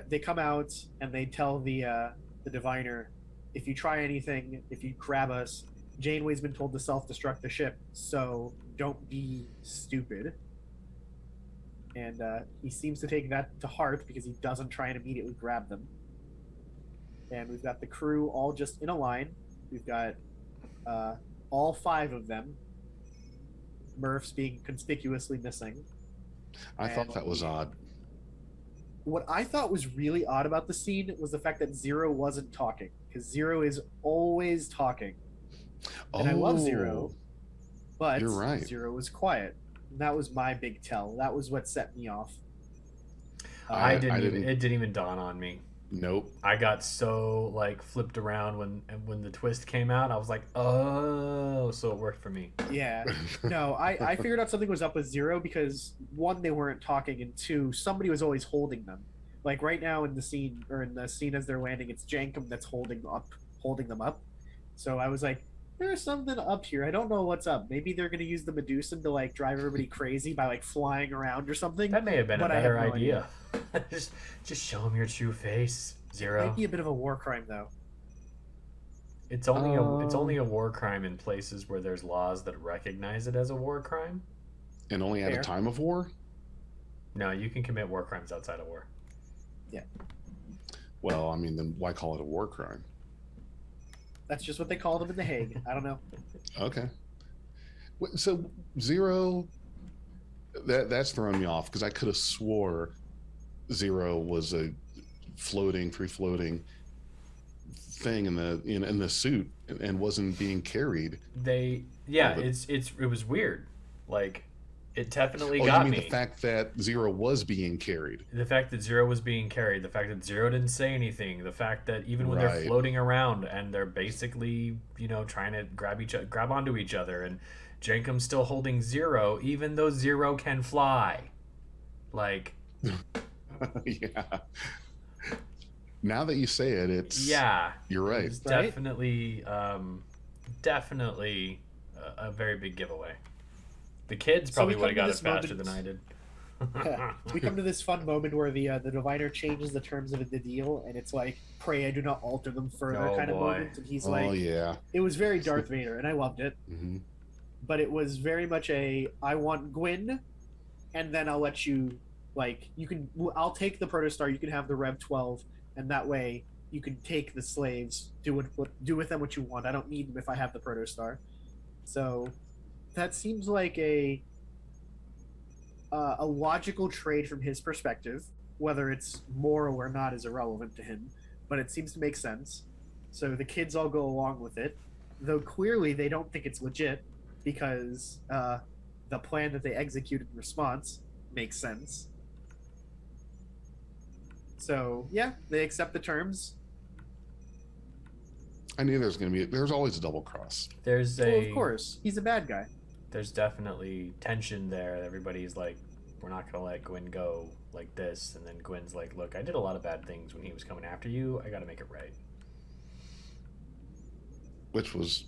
they come out and they tell the diviner, if you try anything, if you grab us, Janeway's been told to self-destruct the ship, so don't be stupid. And he seems to take that to heart because he doesn't try and immediately grab them. And we've got the crew all just in a line. We've got all 5 of them. Murph's being conspicuously missing. I thought that was odd. What I thought was really odd about the scene was the fact that Zero wasn't talking, because Zero is always talking. And I love Zero, but you're right. Zero was quiet. And that was my big tell. That was what set me off. I I didn't even. didn't- It didn't even dawn on me. Nope. I got so like flipped around when the twist came out. I was like, oh, so it worked for me. Yeah. No, I figured out something was up with Zero because 1, they weren't talking, and 2, somebody was always holding them. Like right now in the scene as they're landing, it's Jankum that's holding them up. So I was like, there's something up here. I don't know what's up. Maybe they're gonna use the Medusan to like drive everybody crazy by like flying around or something. That may have been But a I have better no idea. just show them your true face, Zero. Might be a bit of a war crime though. It's only a war crime in places where there's laws that recognize it as a war crime. And only at Fair. a time of war? No, you can commit war crimes outside of war. Well, I mean, then why call it a war crime? That's just what they call them in The Hague. I don't know. Okay. So Zero, that's throwing me off because I could have swore Zero was a free floating thing in the suit and wasn't being carried. It was weird. Like, it definitely Oh, got you mean me. the fact that Zero was being carried? The fact that Zero was being carried, the fact that Zero didn't say anything, the fact that even when they're Right. floating around and they're basically, trying to grab onto each other, and Jankum's still holding Zero, even though Zero can fly. Like, Yeah. Now that you say it, it's yeah, You're right. it's Right? definitely a very big giveaway. The kids So probably we would have come got to it this faster moment- than I did. We come to this fun moment where the diviner changes the terms of the deal, and it's like, "Pray I do not alter them further" Oh, kind of boy. moment. And he's Oh like, yeah. it was very Darth Vader, and I loved it. Hmm. But it was very much I want Gwyn, and then I'll let you, like, I'll take the Protostar, you can have the Rev 12, and that way you can take the slaves, do with them what you want. I don't need them if I have the Protostar. So that seems like a logical trade from his perspective. Whether it's moral or not is irrelevant to him, but it seems to make sense. So the kids all go along with it, though clearly they don't think it's legit because the plan that they executed in response makes sense. So yeah, they accept the terms. I knew there's always a double cross. There's Well, of course, he's a bad guy. there's definitely tension there. Everybody's like, we're not gonna let Gwyn go like this, and then Gwyn's like, look, I did a lot of bad things when he was coming after you. I got to make it right. Which was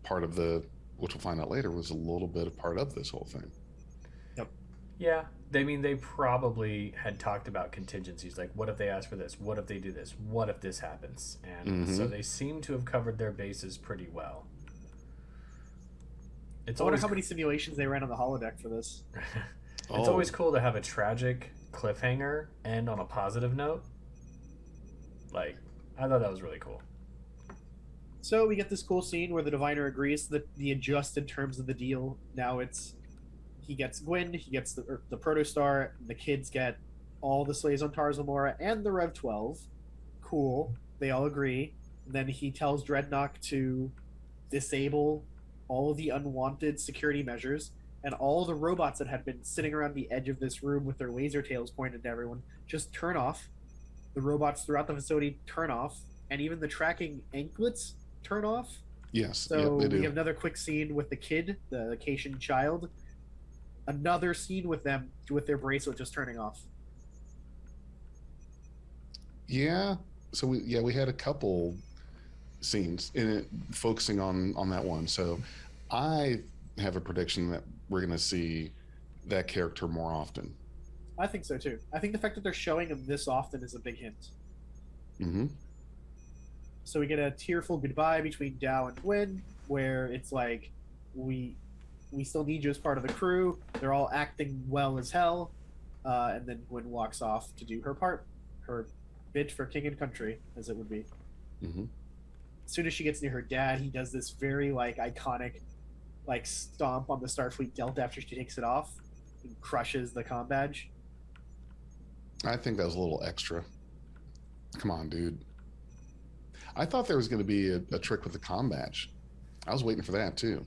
part of which we'll find out later, was a little bit of part of this whole thing. Yeah, they probably had talked about contingencies, like what if they ask for this? What if they do this? What if this happens? And so they seem to have covered their bases pretty well. It's I wonder always how many simulations they ran on the holodeck for this. it's always cool to have a tragic cliffhanger end on a positive note. Like, I thought that was really cool. So we get this cool scene where the diviner agrees to the adjusted terms of the deal. Now it's he gets Gwyn, he gets the Protostar, and the kids get all the slaves on Tarzamora and the Rev 12. Cool. They all agree. And then he tells Dreadnought to disable all of the unwanted security measures, and all the robots that had been sitting around the edge of this room with their laser tails pointed at everyone just turn off. The robots throughout the facility turn off, and even the tracking anklets turn off. Yes. So yep, they we do. have another quick scene with the kid, the Acacian child. Another scene with them with their bracelet just turning off. Yeah. So we had a couple scenes in it focusing on that one. So I have a prediction that we're going to see that character more often. I think so too. I think the fact that they're showing him this often is a big hint. Mm-hmm. So we get a tearful goodbye between Dao and Gwyn, where it's like, we still need you as part of the crew. They're all acting well as hell, and then Gwyn walks off to do her part, her bit for king and country, as it would be. Mm-hmm. As soon as she gets near her dad, he does this very like iconic, like stomp on the Starfleet Delta after she takes it off, and crushes the comm badge. I think that was a little extra. Come on, dude. I thought there was going to be a trick with the comm badge. I was waiting for that too.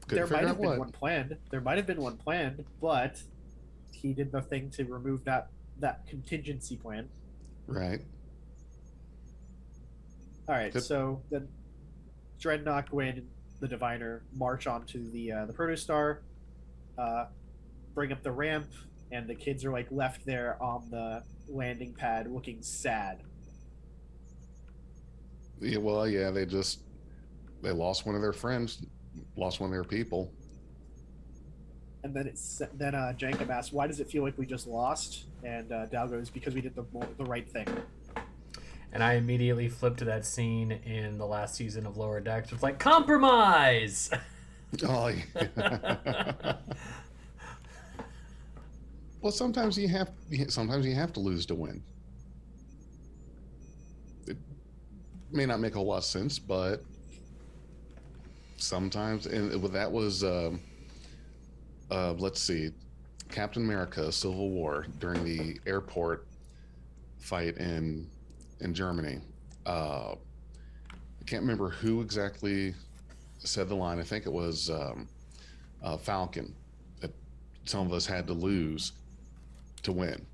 There might have been one planned. There might have been one planned, but he did the thing to remove that contingency plan. Right. All right. Good. So then, Dreadnought, Gwyn, the Diviner march onto the Protostar, bring up the ramp, and the kids are like left there on the landing pad, looking sad. Yeah. Well, yeah. They lost one of their friends, lost one of their people. And then Jankum asks, "Why does it feel like we just lost?" And Dal goes, "Because we did the right thing." And I immediately flipped to that scene in the last season of Lower Decks. It's like, compromise! Oh, yeah. Well, sometimes you have to lose to win. It may not make a whole lot of sense, but sometimes, and that was, let's see, Captain America: Civil War, during the airport fight in Germany. I can't remember who exactly said the line. I think it was Falcon, that some of us had to lose to win.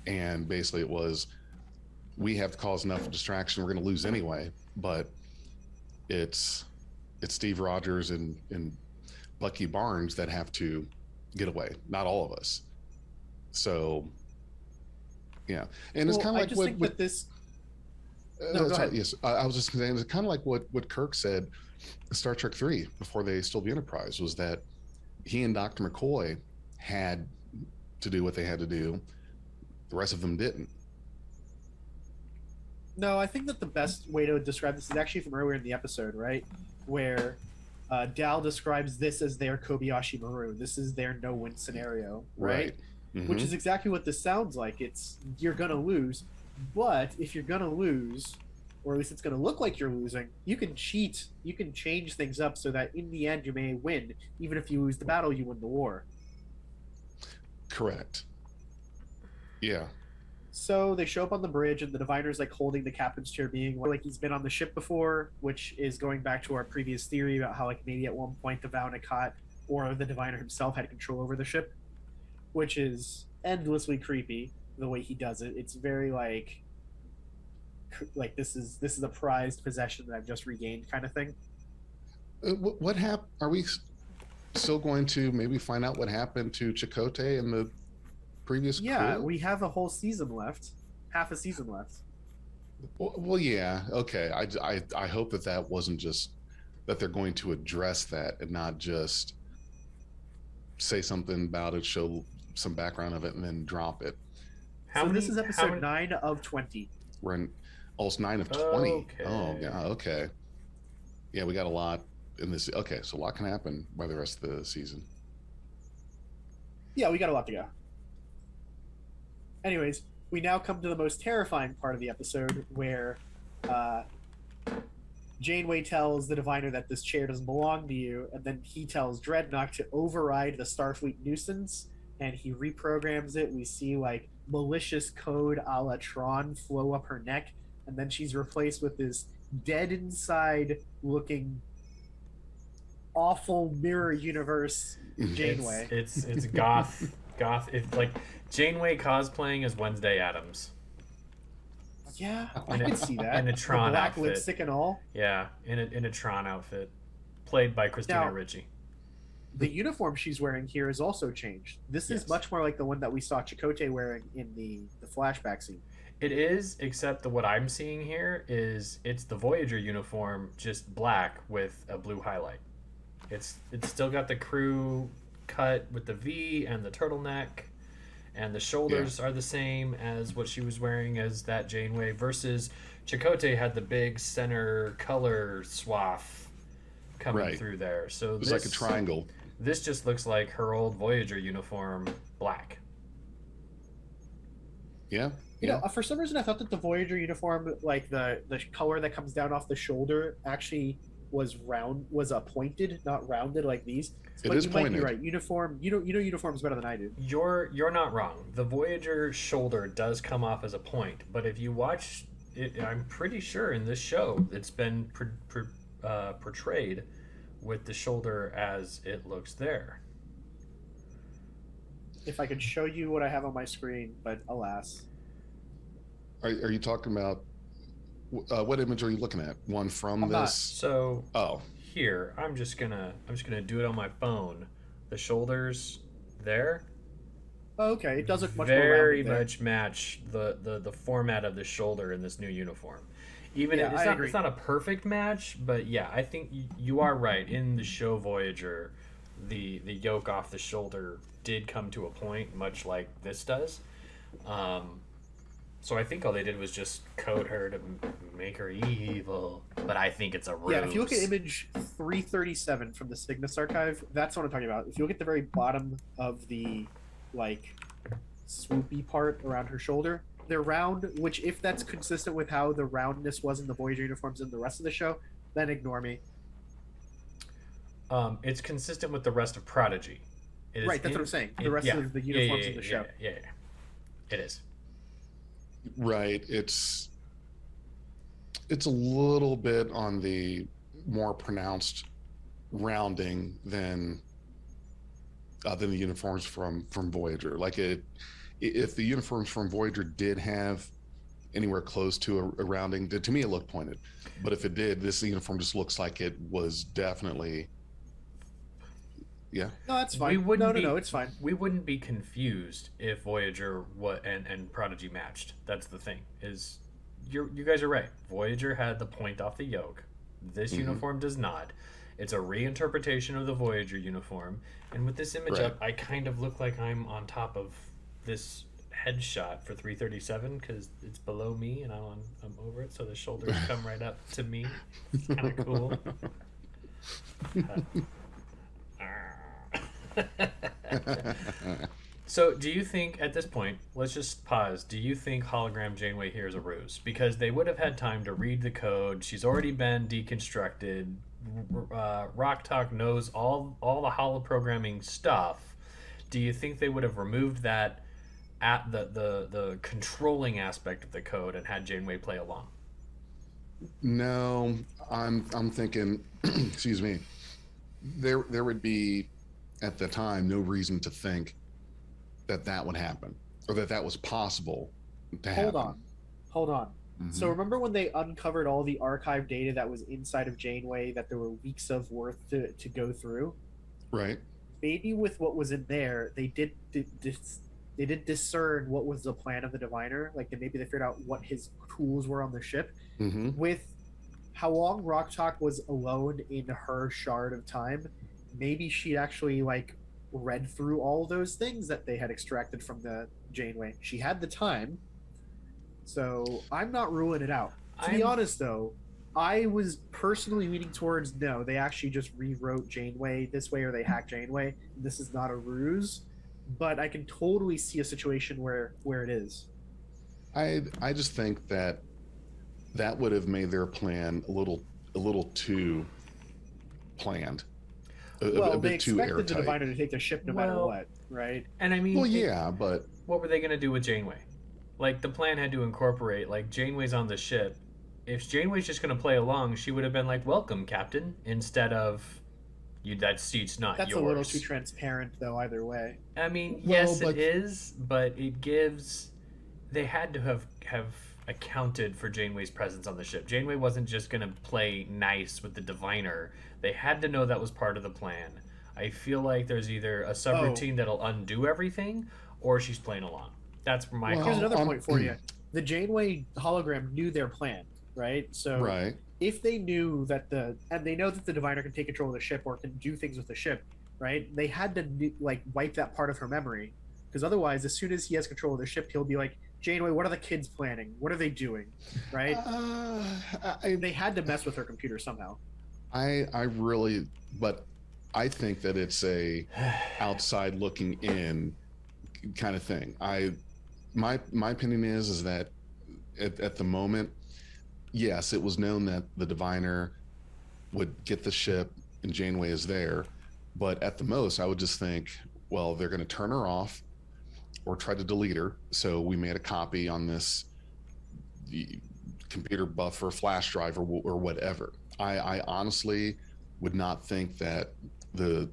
And basically it was, we have to cause enough distraction, we're going to lose anyway, but it's Steve Rogers and Bucky Barnes that have to get away, not all of us. So yeah. And it's kind of like what this no, go ahead. Yes, I was just saying, it's kind of like what Kirk said in Star Trek 3 before they stole the Enterprise, was that he and Dr. McCoy had to do what they had to do. The rest of them didn't. No, I think that the best way to describe this is actually from earlier in the episode, right? Where Dal describes this as their Kobayashi Maru. This is their no-win scenario, right? Mm-hmm. Which is exactly what this sounds like. It's, you're going to lose, but if you're going to lose, or at least it's going to look like you're losing, you can cheat. You can change things up so that in the end you may win. Even if you lose the battle, you win the war. Correct. Yeah. So they show up on the bridge, and the Diviner's like holding the captain's chair, being like he's been on the ship before, which is going back to our previous theory about how like maybe at one point the Vaunikat or the Diviner himself had control over the ship, which is endlessly creepy the way he does it. It's very like this is a prized possession that I've just regained kind of thing. What happened? Are we still going to maybe find out what happened to Chakotay and the previous Yeah, crew? we have a whole season left, half a season left. Well, yeah, okay. I hope that wasn't just that they're going to address that and not just say something about it, show some background of it, and then drop it. This is episode 9 of 20. We're in almost 9 of 20. Okay. Oh, yeah, okay. Yeah, we got a lot in this. Okay, so a lot can happen by the rest of the season. Yeah, we got a lot to go. Anyways, we now come to the most terrifying part of the episode, where Janeway tells the diviner that this chair doesn't belong to you, and then he tells Dreadnought to override the Starfleet nuisance, and he reprograms it. We see like malicious code a la Tron flow up her neck, and then she's replaced with this dead inside looking awful mirror universe Janeway. It's goth. It's like Janeway cosplaying as Wednesday Addams. Yeah, I can see that. In a Tron black outfit. lipstick and all. Yeah, in a Tron outfit, played by Christina Now, Ricci. The uniform she's wearing here is also changed. This is much more like the one that we saw Chakotay wearing in the flashback scene. It is, except that what I'm seeing here is it's the Voyager uniform, just black with a blue highlight. It's still got the crew cut with the V and the turtleneck, and the shoulders are the same as what she was wearing as that Janeway, versus Chakotay had the big center color swath coming through there. So it's like a triangle. This just looks like her old Voyager uniform, black. You know, for some reason I thought that the Voyager uniform, like the color that comes down off the shoulder, actually was pointed, not rounded like these. But you might be right. Uniform, you know uniforms better than I do. You're not wrong. The Voyager shoulder does come off as a point, but if you watch it, I'm pretty sure in this show it's been portrayed with the shoulder as it looks there. If I could show you what I have on my screen, but alas. Are you talking about what image are you looking at? One from I'm this? not. So here, I'm just gonna do it on my phone. The shoulders there. Oh, okay, it does look much very more much match the format of the shoulder in this new uniform. Even Yeah, if agree. it's not a perfect match, but yeah, I think you are right. In the show Voyager, the yoke off the shoulder did come to a point, much like this does. So I think all they did was just code her to make her evil. But I think it's a ruse. Yeah, if you look at image 337 from the Cygnus archive, that's what I'm talking about. If you look at the very bottom of the like swoopy part around her shoulder, they're round, which if that's consistent with how the roundness was in the Voyager uniforms in the rest of the show, then ignore me. It's consistent with the rest of Prodigy. Right, that's what I'm saying. The rest of the uniforms in the show. Yeah, it is. Right. It's a little bit on the more pronounced rounding than the uniforms from Voyager. Like if the uniforms from Voyager did have anywhere close to a rounding, to me it looked pointed. But if it did, this uniform just looks like it was definitely. Yeah. No, that's fine. No, it's fine. We wouldn't be confused if Voyager and Prodigy matched. That's the thing. Is you guys are right. Voyager had the point off the yoke. This uniform does not. It's a reinterpretation of the Voyager uniform. And with this image up, I kind of look like I'm on top of this headshot for 337 because it's below me and I'm over it, so the shoulders come right up to me. It's kind of cool. So do you think at this point, let's just pause, do you think hologram Janeway here is a ruse? Because they would have had time to read the code. She's already been deconstructed. Rock Talk knows all the holoprogramming stuff. Do you think they would have removed that at the controlling aspect of the code and had Janeway play along? No, I'm thinking excuse me, there would be at the time no reason to think that would happen or that was possible to happen. Hold on. So remember when they uncovered all the archive data that was inside of Janeway that there were weeks of worth to go through? Right. Maybe with what was in there, they did discern what was the plan of the diviner. Like maybe they figured out what his tools were on the ship. With how long Rock Talk was alone in her shard of time, maybe she actually like read through all those things that they had extracted from the Janeway. She had the time, so I'm not ruling it out. To be honest, though, I was personally leaning towards no. They actually just rewrote Janeway this way, or they hacked Janeway. This is not a ruse, but I can totally see a situation where it is. I just think that would have made their plan a little a little too planned, Well, a they bit too expected the airtight. Diviner to take the ship no matter Well, what, right? And I mean, Well, yeah, but what were they going to do with Janeway? Like, the plan had to incorporate, like, Janeway's on the ship. If Janeway's just going to play along, she would have been like, welcome, Captain, instead of, you, that seat's not That's yours. a little too transparent, though, either way. I mean, Well, yes, but- it is, but it gives. They had to have accounted for Janeway's presence on the ship. Janeway wasn't just going to play nice with the Diviner. They had to know that was part of the plan. I feel like there's either a subroutine that'll undo everything, or she's playing along. That's my Well, Here's call. another point for you. The Janeway hologram knew their plan, right? So right. if they knew that and they know that the Diviner can take control of the ship or can do things with the ship, right? They had to like wipe that part of her memory, because otherwise, as soon as he has control of the ship, he'll be like, Janeway, what are the kids planning? What are they doing? Right? They had to mess with her computer somehow. I really, but I think that it's a outside looking in kind of thing. My opinion is that at the moment, yes, it was known that the Diviner would get the ship and Janeway is there, but at the most, I would just think, well, they're going to turn her off or try to delete her. So we made a copy on this computer buffer, flash drive, or whatever. I honestly would not think that the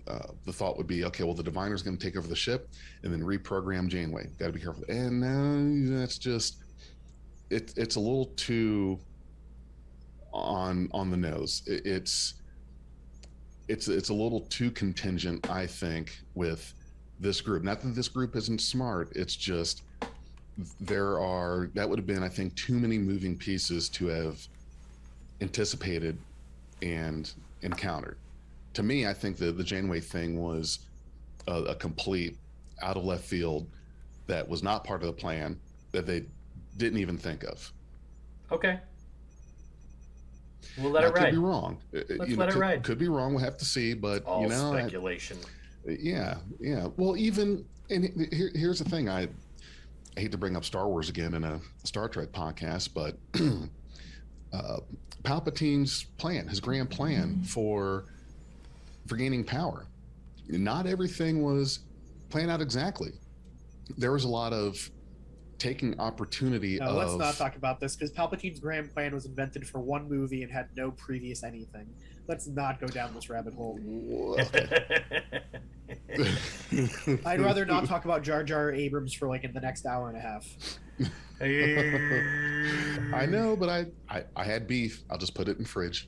thought would be, okay, well, the Diviner's going to take over the ship and then reprogram Janeway. Got to be careful. And no, that's just it's a little too on the nose. It's a little too contingent, I think, with this group. Not that this group isn't smart. It's just that would have been, I think, too many moving pieces to have anticipated and encountered. To me, I think the Janeway thing was a complete out of left field that was not part of the plan, that they didn't even think of. Okay. We'll let it ride. Could be wrong. Let's let it ride. Could be wrong. We'll have to see. But All speculation. Yeah. Well, even and here's the thing. I hate to bring up Star Wars again in a Star Trek podcast, but Palpatine's plan, his grand plan for gaining power, not everything was planned out exactly. There was a lot of taking opportunity No, of. let's not talk about this, because Palpatine's grand plan was invented for one movie and had no previous anything. Let's not go down this rabbit hole. I'd rather not talk about Jar Jar Abrams for like in the next hour and a half. I know, but I had beef. I'll just put it in fridge.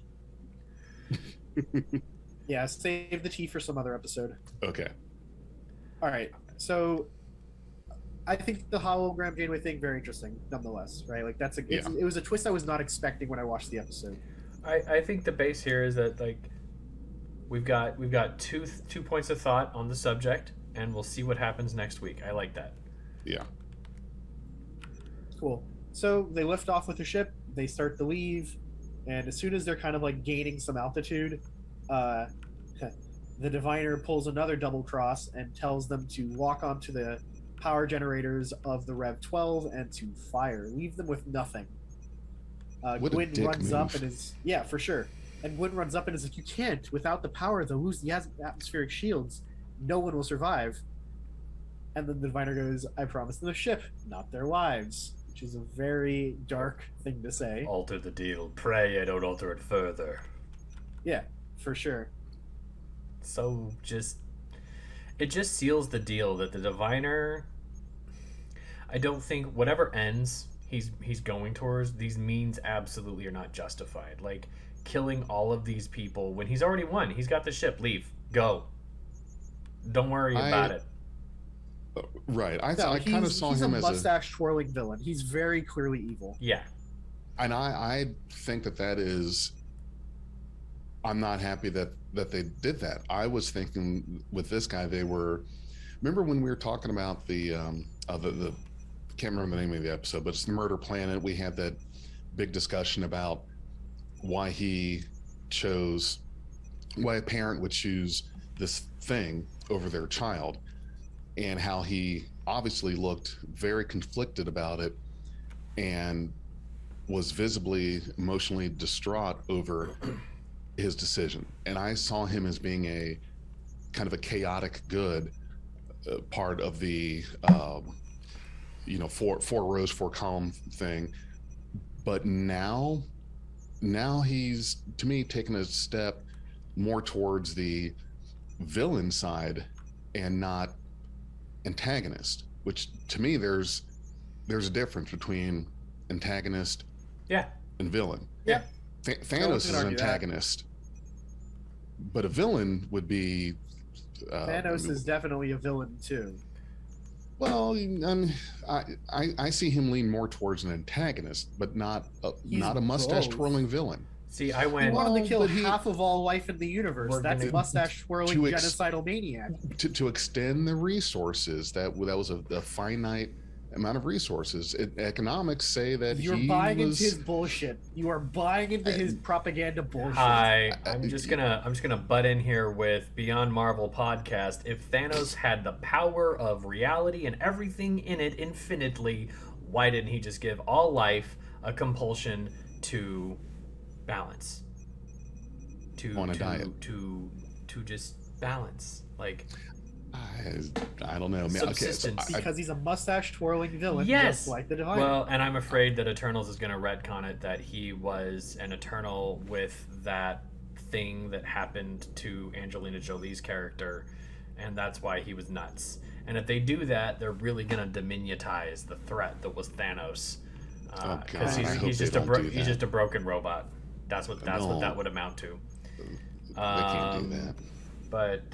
Yeah, save the tea for some other episode. Okay. All right, so I think the hologram Janeway thing very interesting, nonetheless. Right, like it was a twist I was not expecting when I watched the episode. I think the base here is that, like, we've got two points of thought on the subject, and we'll see what happens next week. I like that. Yeah. Cool. So they lift off with the ship. They start to leave, and as soon as they're kind of like gaining some altitude, the Diviner pulls another double cross and tells them to lock onto the power generators of the Rev 12 and to fire. Leave them with nothing. Gwyn runs up and is for sure. And Gwyn runs up and is like, "You can't. Without the power, they'll lose the atmospheric shields. No one will survive." And then the Diviner goes, "I promised them the ship, not their lives," which is a very dark thing to say. Alter the deal. Pray I don't alter it further. Yeah, for sure. So it just seals the deal that the Diviner, I don't think whatever ends he's going towards, these means absolutely are not justified. Like, killing all of these people when he's already won. He's got the ship. Leave. Go. Don't worry about it. Right. I kind of saw him as a mustache twirling villain. He's very clearly evil. Yeah. And I think that is. I'm not happy that they did that. I was thinking with this guy, they were. Remember when we were talking about the can't remember the name of the episode, but it's the Murder Planet. We had that big discussion about why a parent would choose this thing over their child, and how he obviously looked very conflicted about it. And was visibly emotionally distraught over his decision, and I saw him as being a kind of a chaotic good, part of the four rows, four column thing. But now he's, to me, taken a step more towards the villain side and not antagonist, which to me there's a difference between antagonist Yeah. and villain. Yeah. Thanos is an antagonist, but a villain would be Thanos is definitely a villain too. well, I see him lean more towards an antagonist, but not a mustache twirling villain. See, I He went. wanted to kill but he- half of all life in the universe. We're That's gonna- mustache twirling to genocidal maniac. To extend the resources, that was a finite amount of resources. Economics say that You're he buying was, into his bullshit. You are buying into his propaganda bullshit. I'm just gonna butt in here with Beyond Marvel podcast. If Thanos had the power of reality and everything in it infinitely, why didn't he just give all life a compulsion to balance? On a diet. To just balance. Like, I don't know, man. Okay, so Subsistence. Because he's a mustache twirling villain, yes. just like the Divine. Well, and I'm afraid that Eternals is going to retcon it that he was an Eternal with that thing that happened to Angelina Jolie's character, and that's why he was nuts. And if they do that, they're really going to diminutize the threat that was Thanos, because God, I hope he's they just a don't do he's that. just a broken robot. That's what No. that would amount to. They can't do that. But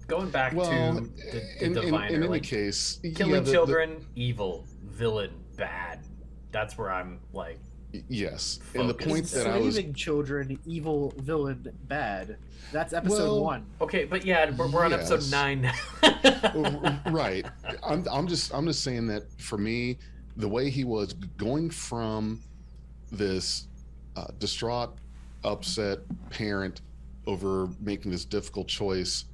going back Well, to the Diviner, in any like, case, killing children, evil, villain, bad. That's where I'm like, yes. And the Focus. point that I was Enslaving children, evil, villain, bad. That's episode 1. okay, but yeah, we're on episode Yes. 9 now. right. I'm just saying that for me, the way he was going from this distraught, upset parent over making this difficult choice,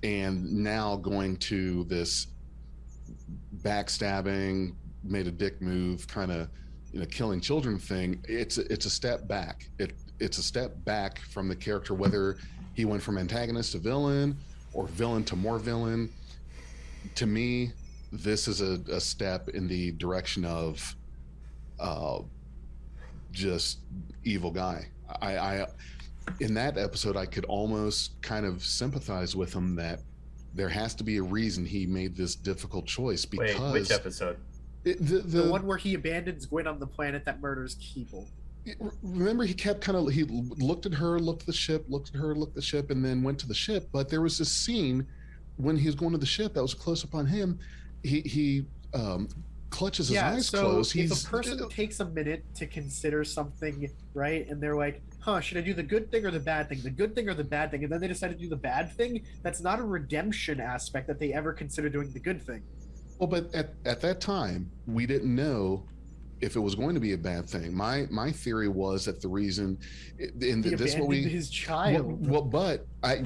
and now going to this backstabbing, made a dick move, kind of killing children thing. It's a step back. It's a step back from the character, whether he went from antagonist to villain or villain to more villain. To me, this is a step in the direction of just evil guy. I in that episode, I could almost kind of sympathize with him that there has to be a reason he made this difficult choice, because Wait, which episode? The one where he abandons Gwen on the planet that murders people. Remember, he kept he looked at her, looked at the ship, looked at her, looked at the ship, and then went to the ship. But there was this scene when he was going to the ship that was close up on him. He clutches his eyes closed. If a person takes a minute to consider something, right, and they're like, should I do the good thing or the bad thing? The good thing or the bad thing? And then they decide to do the bad thing. That's not a redemption aspect that they ever consider doing the good thing. Well, but at that time, we didn't know if it was going to be a bad thing. My theory was that the reason, in He this what abandoned his child. well, but I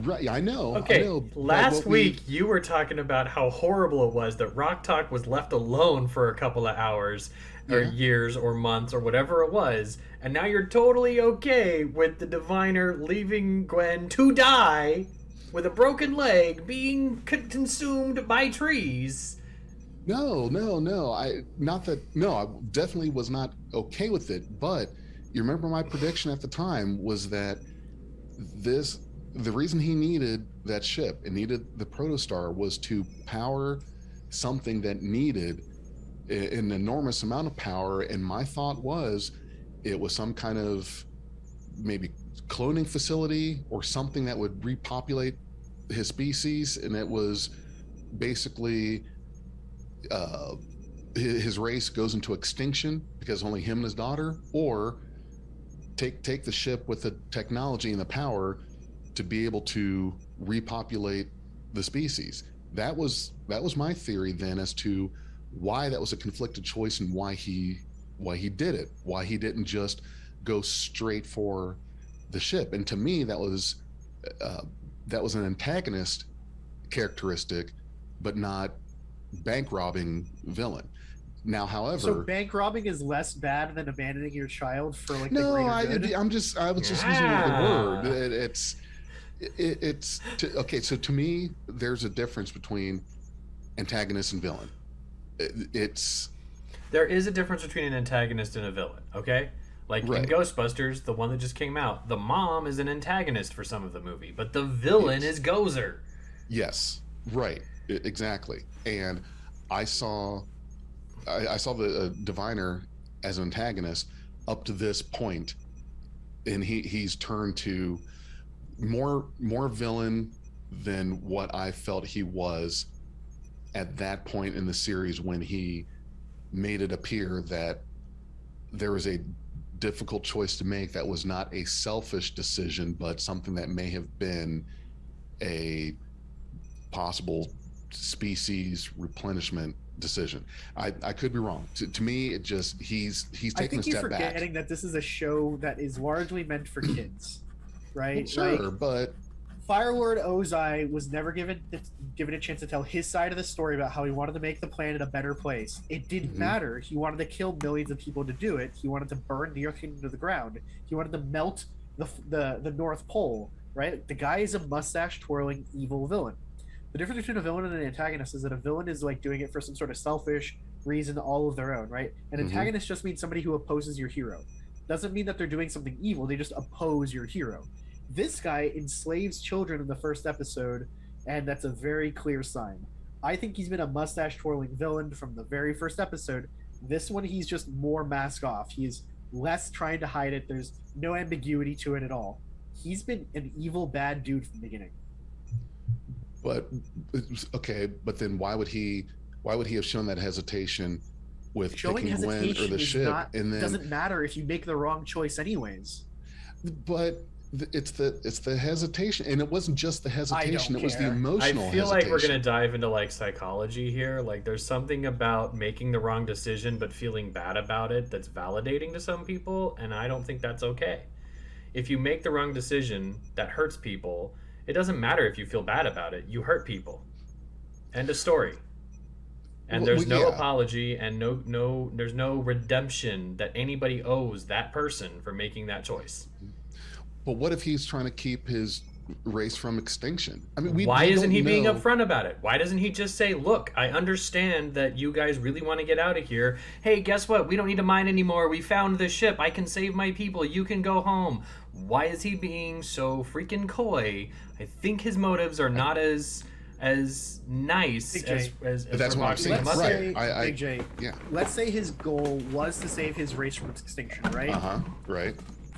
know. Okay, I know, last week you were talking about how horrible it was that Rock Talk was left alone for a couple of hours or years or months or whatever it was, and now you're totally okay with the Diviner leaving Gwen to die with a broken leg, being consumed by trees. No. I definitely was not okay with it. But you remember my prediction at the time was that the reason he needed that ship and needed the Protostar was to power something that needed an enormous amount of power. And my thought was it was some kind of maybe cloning facility or something that would repopulate his species, and it was basically his race goes into extinction because only him and his daughter, or take the ship with the technology and the power to be able to repopulate the species. That was my theory then as to why that was a conflicted choice and why he did it, why he didn't just go straight for the ship. And to me, that was an antagonist characteristic, but not bank robbing villain. Now, however, So bank robbing is less bad than abandoning your child for like the no, greater good? I was just using the word. Okay. So to me, there's a difference between antagonist and villain. It's There is a difference between an antagonist and a villain, okay? Like in right. Ghostbusters, the one that just came out, the mom is an antagonist for some of the movie, but the villain is Gozer. Yes, right, exactly. And I saw, I saw the diviner as an antagonist up to this point, and he's turned to more villain than what I felt he was at that point in the series when he made it appear that there was a difficult choice to make that was not a selfish decision, but something that may have been a possible species replenishment decision. I could be wrong. To me, it just he's I taking a think you're step back. forgetting that this is a show that is largely meant for kids, right? Sure, Like, but Firelord Ozai was never given a chance to tell his side of the story about how he wanted to make the planet a better place. It didn't matter. He wanted to kill millions of people to do it. He wanted to burn the Earth Kingdom to the ground. He wanted to melt the North Pole. Right? The guy is a mustache twirling evil villain. The difference between a villain and an antagonist is that a villain is like doing it for some sort of selfish reason all of their own. Right? An antagonist just means somebody who opposes your hero. Doesn't mean that they're doing something evil. They just oppose your hero. This guy enslaves children in the first episode, and that's a very clear sign. I think he's been a mustache twirling villain from the very first episode. This one, he's just more mask off. He's less trying to hide it. There's no ambiguity to it at all. He's been an evil, bad dude from the beginning. but okay, but then why would he have shown that hesitation with Showing picking Gwen or hesitation the is ship? not, And then doesn't matter if you make the wrong choice anyways. but it's the hesitation, and it wasn't just the hesitation, it was the care. emotional I feel like we're hesitation. gonna dive into like psychology here. Like there's something about making the wrong decision but feeling bad about it that's validating to some people, and I don't think that's okay. If you make the wrong decision that hurts people, it doesn't matter if you feel bad about it. You hurt people. End of story. And there's no apology and there's no redemption that anybody owes that person for making that choice. But what if he's trying to keep his race from extinction? I mean, why we isn't he don't being know. upfront about it? Why doesn't he just say, look, I understand that you guys really want to get out of here. Hey, guess what? We don't need to mine anymore. We found the ship. I can save my people. You can go home. Why is he being so freaking coy? I think his motives are not as nice as That's what I'm saying. Let's Right. say, Big J, Yeah. let's say his goal was to save his race from extinction, right? Right.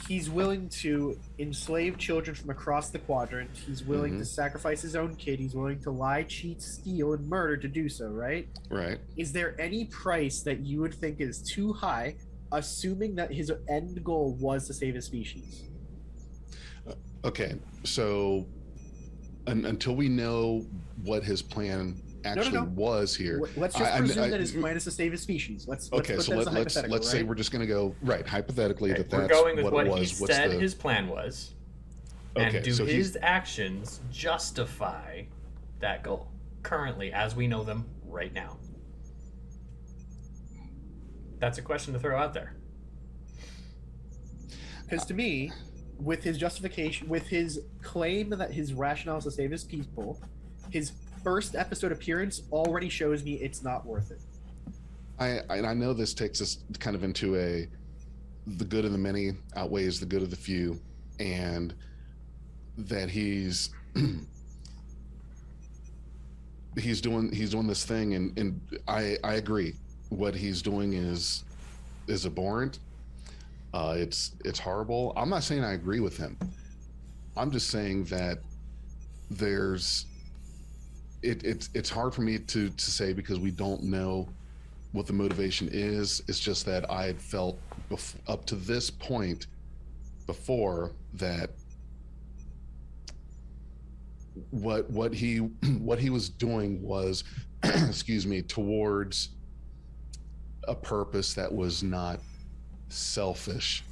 He's willing to enslave children from across the quadrant. He's willing to sacrifice his own kid. He's willing to lie, cheat, steal, and murder to do so, right? Right. Is there any price that you would think is too high, assuming that his end goal was to save his species? Okay. So until we know what his plan actually was here, Let's just presume that his plan is to save his species. Let's put that as a hypothetical, let's say right? we're just going to go right hypothetically Okay, that we're that's going with what what it he was. said his plan was. Okay, And do so his actions justify that goal currently as we know them right now? That's a question to throw out there. Because to me, with his justification, with his claim that his rationale is to save his people, his first episode appearance already shows me it's not worth it. I know this takes us kind of into the good of the many outweighs the good of the few, and that he's doing this thing, and I agree. What he's doing is abhorrent. It's horrible. I'm not saying I agree with him. I'm just saying that it's hard for me to say because we don't know what the motivation is. It's just that I felt up to this point before that what he was doing was excuse me, towards a purpose that was not selfish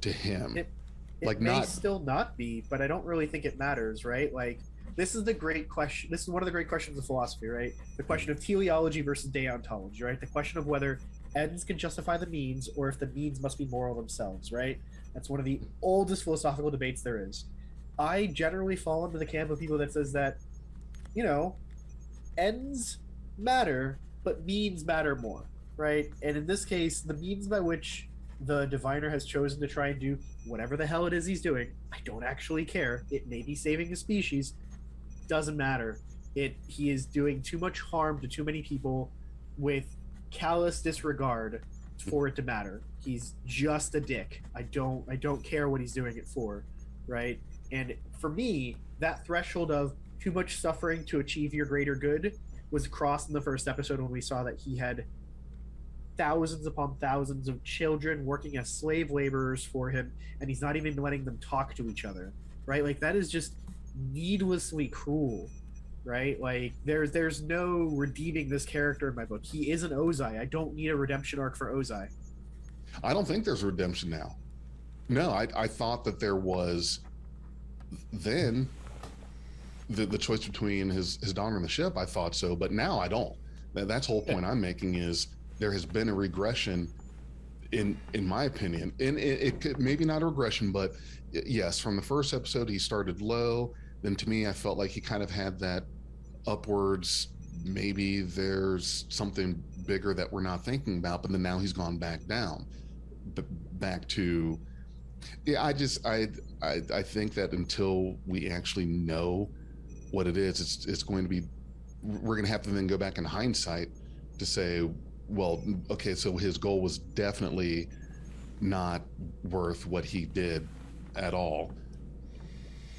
to him. It like may not still not be, but I don't really think it matters, right? Like this is the great question. This is one of the great questions of philosophy, right? The question of teleology versus deontology, right? The question of whether ends can justify the means or if the means must be moral themselves, right? That's one of the oldest philosophical debates there is. I generally fall into the camp of people that says that, you know, ends matter, but means matter more, right? And in this case, the means by which the diviner has chosen to try and do whatever the hell it is he's doing, I don't actually care. It may be saving the species, doesn't matter. He is doing too much harm to too many people with callous disregard for it to matter. He's just a dick. I don't care what he's doing it for, right? And for me, that threshold of too much suffering to achieve your greater good was crossed in the first episode when we saw that he had thousands upon thousands of children working as slave laborers for him, and he's not even letting them talk to each other, right? Like, that is just needlessly cruel, right? Like, there's no redeeming this character in my book. He is an Ozai. I don't need a redemption arc for Ozai. I don't think there's redemption now. No, I thought that there was then the choice between his daughter and the ship. I thought so, but now I don't. That's the whole point I'm making is there has been a regression in my opinion. And it could maybe not a regression, but yes, from the first episode, he started low. Then to me, I felt like he kind of had that upwards, maybe there's something bigger that we're not thinking about, but then now he's gone back down, back to, yeah, I think that until we actually know what it is, it's going to be, we're going to have to then go back in hindsight to say, well, okay, so his goal was definitely not worth what he did at all.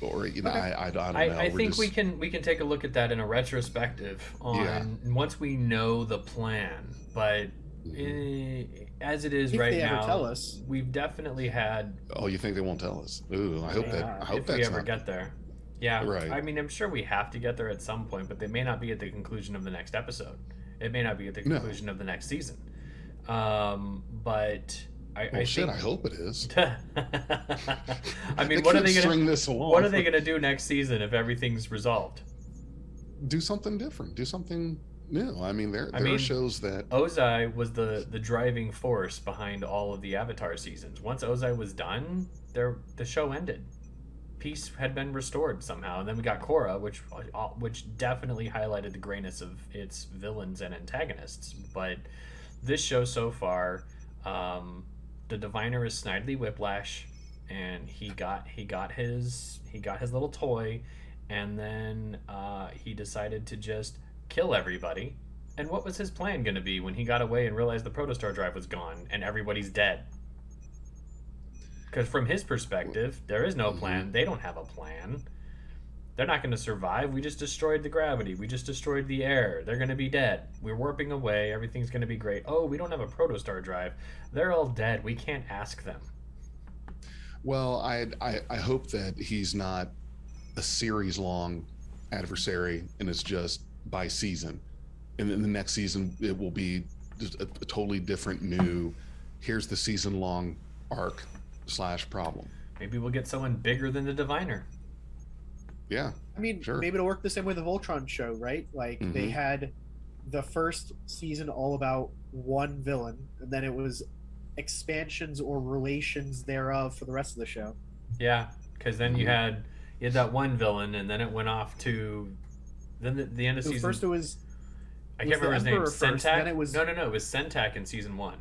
Or, you know, Okay. I don't know. I think we can take a look at that in a retrospective once we know the plan. But as it is If right they ever now, tell us. we've definitely had. Oh, you think they won't tell us? Ooh, I hope if that's we ever not. get there. Yeah, Right. I mean, I'm sure we have to get there at some point, but they may not be at the conclusion of the next episode. It may not be at the conclusion of the next season. But I Shit, think. I hope it is. I mean, They what are can't they string gonna? this along. What are they gonna do next season if everything's resolved? Do something different. Do something new. I mean, there mean, are shows that Ozai was the driving force behind all of the Avatar seasons. Once Ozai was done, the show ended. Peace had been restored somehow, and then we got Korra, which definitely highlighted the grayness of its villains and antagonists. But this show so far, the diviner is Snidely Whiplash, and he got his little toy, and then he decided to just kill everybody. And what was his plan going to be when he got away and realized the Protostar drive was gone and everybody's dead? Because from his perspective, there is no plan. They don't have a plan. They're not going to survive. We just destroyed the gravity. We just destroyed the air. They're going to be dead. We're warping away. Everything's going to be great. Oh, we don't have a Protostar drive. They're all dead. We can't ask them. well, I hope that he's not a series-long adversary and it's just by season. And then the next season, it will be just a totally different new, here's the season-long arc / problem. Maybe we'll get someone bigger than the diviner. Yeah. I mean, Sure. maybe it'll work the same way the Voltron show, right? Like, they Mhm. had the first season all about one villain, and then it was expansions or relations thereof for the rest of the show. Yeah, because then you had that one villain, and then it went off to then the end of So season. first it was I it can't was the remember his name. Emperor first, Sentak. then it was- No. It was Sentak in season 1.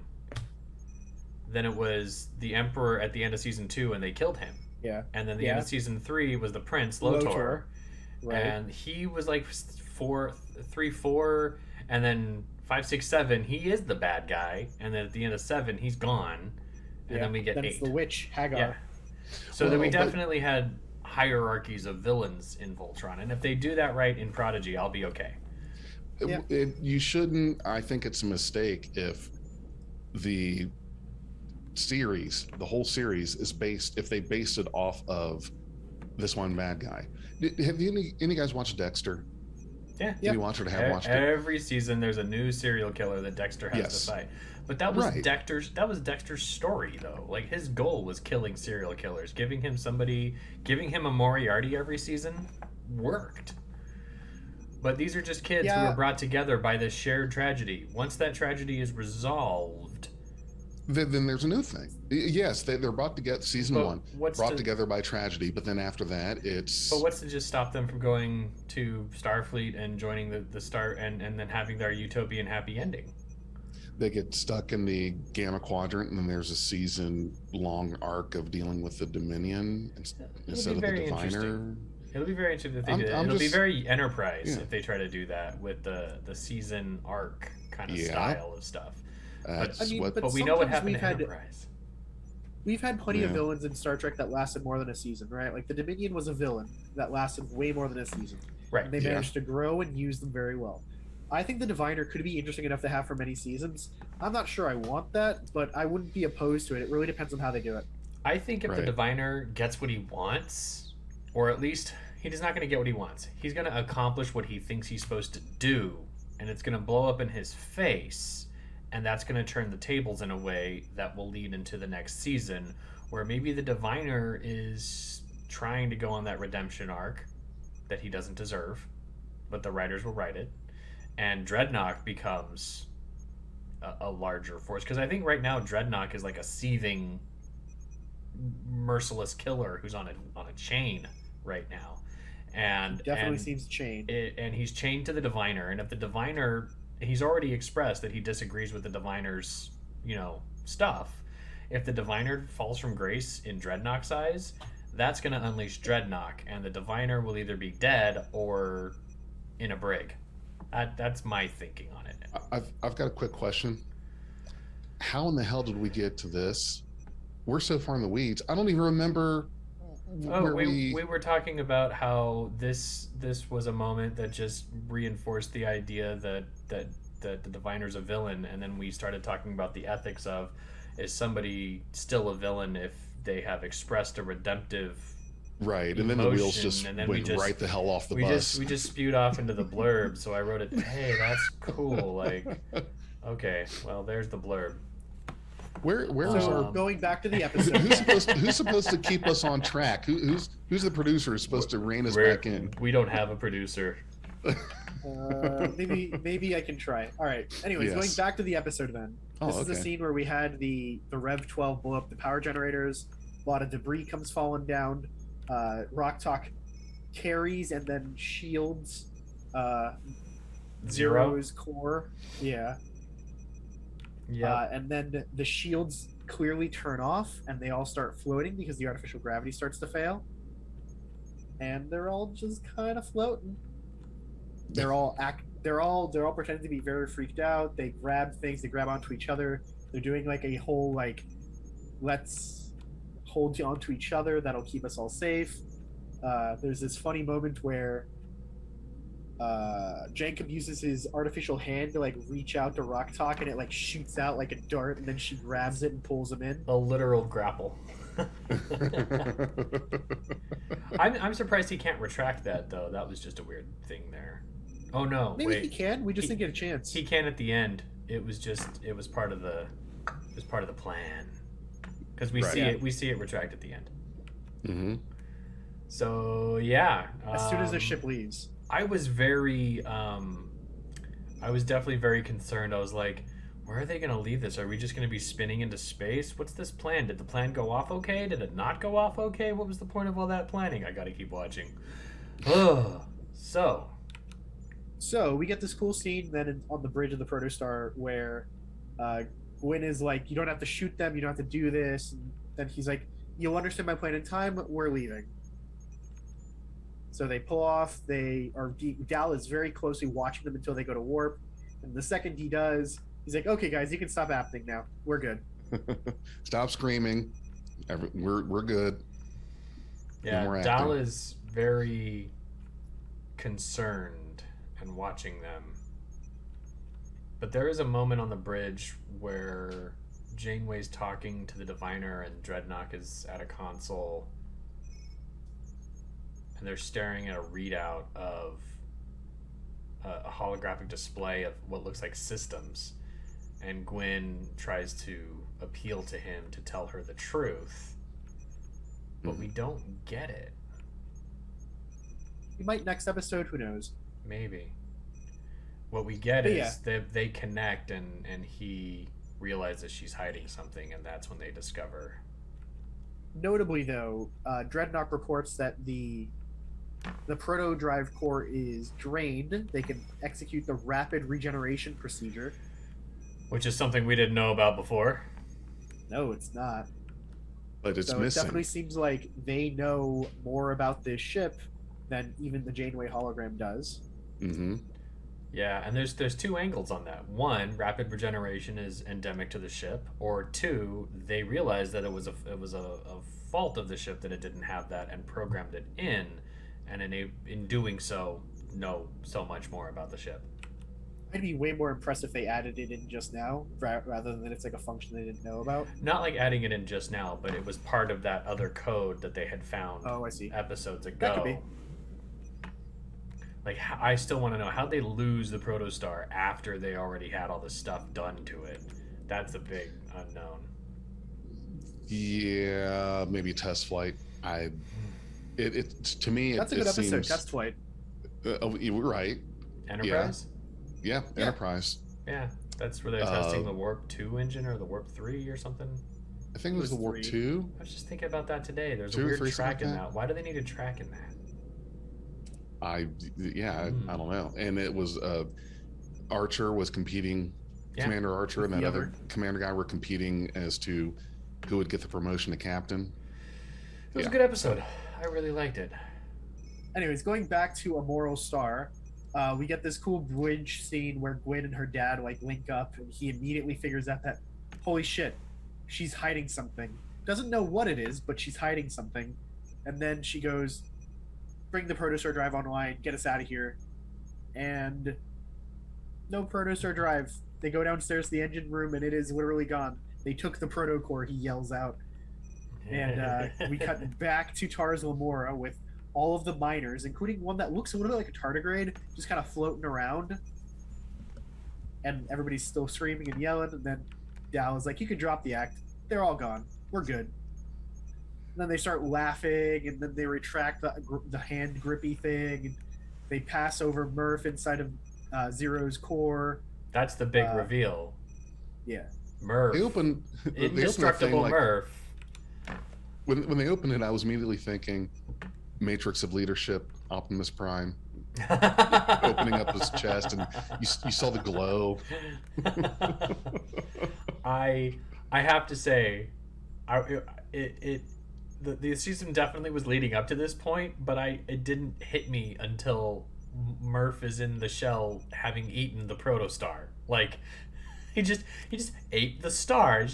Then it was the Emperor at the end of season 2, and they killed him. yeah, And then the end Yeah. of season 3 was the Prince Lotor, right? and he was like 3, 4, and then 5, 6, 7. He is the bad guy, and then at the end of 7, he's gone, and then we get then 8. it's the witch Hagar. Yeah. So that we Well, but- definitely had hierarchies of villains in Voltron, and if they do that right in Prodigy, I'll be okay. Yeah. You shouldn't. I think it's a mistake if the series, the whole series, is based, if they based it off of this one bad guy. Have any guys watched Dexter? Yeah. Did you watch it or have watched it? Every season, there's a new serial killer that Dexter has Yes. to fight. But that was Right. Dexter's story, though. Like, his goal was killing serial killers, giving him a Moriarty every season. worked. But these are just kids who Yeah. were brought together by this shared tragedy. Once that tragedy is resolved, Then there's a new thing. Yes, they're brought together. Season But one what's brought to- together by tragedy, but then after that, it's but what's to just stop them from going to Starfleet and joining the Star and then having their utopian happy ending? they get stuck in the Gamma Quadrant, and then there's a season-long arc of dealing with the Dominion instead of the very Diviner. interesting. It'll be very interesting if they I'm- do that. I'm It'll be just- very Enterprise Yeah. if they try to do that with the season arc kind of Yeah. style of stuff. That's I mean, what. But we know what sometimes happened we've to had- Enterprise. We've had plenty of Yeah. villains in Star Trek that lasted more than a season, right? Like the Dominion was a villain that lasted way more than a season. Right. And they Yeah. managed to grow and use them very well. I think the Diviner could be interesting enough to have for many seasons. I'm not sure I want that, but I wouldn't be opposed to it. It really depends on how they do it. I think if the Right. Diviner gets what he wants, or at least he's not going to get what he wants, he's going to accomplish what he thinks he's supposed to do, and it's going to blow up in his face, and that's going to turn the tables in a way that will lead into the next season, where maybe the Diviner is trying to go on that redemption arc that he doesn't deserve, but the writers will write it, and Dreadnought becomes a larger force. Because I think right now Dreadnought is like a seething, merciless killer who's on a chain right now, and Definitely and seems chained. and he's chained to the Diviner. And if the Diviner, he's already expressed that he disagrees with the Diviner's, stuff. If the Diviner falls from grace in Dreadnought's eyes, that's going to unleash Dreadnought, and the Diviner will either be dead or in a brig. That's my thinking on it. I've got a quick question. How in the hell did we get to this? We're so far in the weeds. I don't even remember where we were talking about how this was a moment that just reinforced the idea that the Diviner's a villain, and then we started talking about the ethics of, is somebody still a villain if they have expressed a redemptive right, and then the wheels emotion, just and then went right the hell off the we bus. we just spewed off into the blurb. So I wrote it, hey, that's cool. Like, okay, well, there's the blurb. Where's So our going back to the episode, who's supposed to keep us on track? Who's the producer who's supposed to rein us back in? We don't have a producer. maybe I can try. All right. Anyways, Yes. going back to the episode then. Oh, This is the okay. scene where we had the Rev 12 blow up the power generators. A lot of debris comes falling down. Rock Talk carries and then shields Zero. Zero's core. Yeah. Yeah. And then the shields clearly turn off and they all start floating because the artificial gravity starts to fail. And they're all just kind of floating. They're all pretending to be very freaked out. They grab things, they grab onto each other. They're doing like a whole let's hold onto each other, that'll keep us all safe. There's this funny moment where Jacob uses his artificial hand to reach out to Rock Talk, and it shoots out like a dart, and then she grabs it and pulls him in. A literal grapple. I'm surprised he can't retract that, though. That was just a weird thing there. Oh no! Maybe wait. he can. We just didn't get a chance. He can at the end. It was part of the plan, because we Right. see it retract at the end. Mm-hmm. So yeah. As soon as the ship leaves. I was definitely very concerned. I was like, where are they going to leave this? Are we just going to be spinning into space? What's this plan? Did the plan go off okay? Did it not go off okay? What was the point of all that planning? I got to keep watching. Ugh. So we get this cool scene then on the bridge of the Protostar where Gwyn is like, you don't have to shoot them, you don't have to do this. And then he's like, you'll understand my plan in time, we're leaving. So they pull off. Dal is very closely watching them until they go to warp. And the second he does, he's like, okay, guys, you can stop acting now. We're good. Stop screaming. We're good. Yeah, more Dal acting. is very concerned and watching them. But there is a moment on the bridge where Janeway's talking to the Diviner and Dreadnought is at a console, and they're staring at a readout of a holographic display of what looks like systems, and Gwyn tries to appeal to him to tell her the truth, but we don't get it. We might next episode. Who knows? Maybe. What we get But is they connect, and he realizes she's hiding something, and that's when they discover. Notably, though, Dreadnought reports that the proto drive core is drained. They can execute the rapid regeneration procedure. Which is something we didn't know about before. No, it's not. But it's So it missing. definitely seems like they know more about this ship than even the Janeway hologram does. Mm-hmm. Yeah, and there's two angles on that. One, rapid regeneration is endemic to the ship, or two, they realized that it was a fault of the ship that it didn't have that and programmed it in, and in doing so, know so much more about the ship. I'd be way more impressed if they added it in just now, rather than it's like a function they didn't know about. Not like adding it in just now, but it was part of that other code that they had found Oh, I see. episodes ago. That could be. Like, I still want to know, how'd they lose the Protostar after they already had all this stuff done to it? That's a big unknown. Yeah, maybe test flight. It to me, That's a good episode. Test flight. You were right. Enterprise? Yeah, Enterprise. Yeah, that's where they're testing the Warp 2 engine or the Warp 3 or something. I think it was the Warp 2. I was just thinking about that today. There's Two a or weird three, track something in like that. Why do they need a track in that? I don't know. And it was Archer was competing. Yeah. Commander Archer and that The other commander guy were competing as to who would get the promotion to captain. It was a good episode. I really liked it. Anyways, going back to A Moral Star, we get this cool bridge scene where Gwen and her dad like link up, and he immediately figures out that, holy shit, she's hiding something. Doesn't know what it is, but she's hiding something. And then she goes, bring the Protostar drive online, get us out of here. And no Protostar drive. They go downstairs to the engine room, and it is literally gone. They took the proto core, he yells out. And we cut back to Tars Lamora with all of the miners, including one that looks a little bit like a tardigrade, just kind of floating around. And everybody's still screaming and yelling. And then Dal is like, you can drop the act. They're all gone. We're good. And then they start laughing, and then they retract the hand grippy thing. And they pass over Murph inside of Zero's core. That's the big reveal. Yeah. Murph. They opened Indestructible Murph. When they opened it, I was immediately thinking Matrix of Leadership, Optimus Prime, opening up his chest, and you saw the glow. I have to say, the season definitely was leading up to this point, but it didn't hit me until Murph is in the shell having eaten the Protostar. Like, he just ate the star.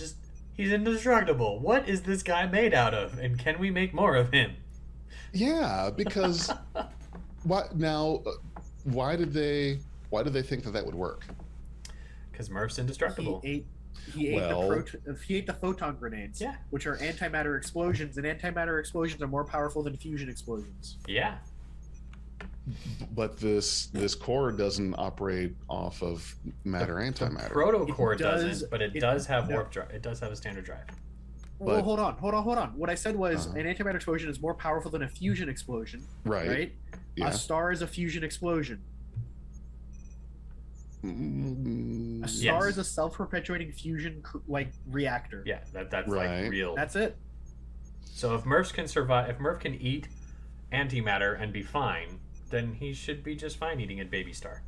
He's indestructible. What is this guy made out of? And can we make more of him? Yeah, because why did they think that would work? Because Murph's indestructible. He ate the photon grenades, yeah, which are antimatter explosions, and antimatter explosions are more powerful than fusion explosions. Yeah. But this core doesn't operate off of matter antimatter. The proto core doesn't, but it does have warp drive. It does have a standard drive. Well, hold on. What I said was an antimatter explosion is more powerful than a fusion explosion. Right? Yeah. A star is a fusion explosion. A star is a self-perpetuating fusion reactor. Yeah, that's right. like real. That's it. So if Murph can survive, if Murph can eat antimatter and be fine, then he should be just fine eating a baby star.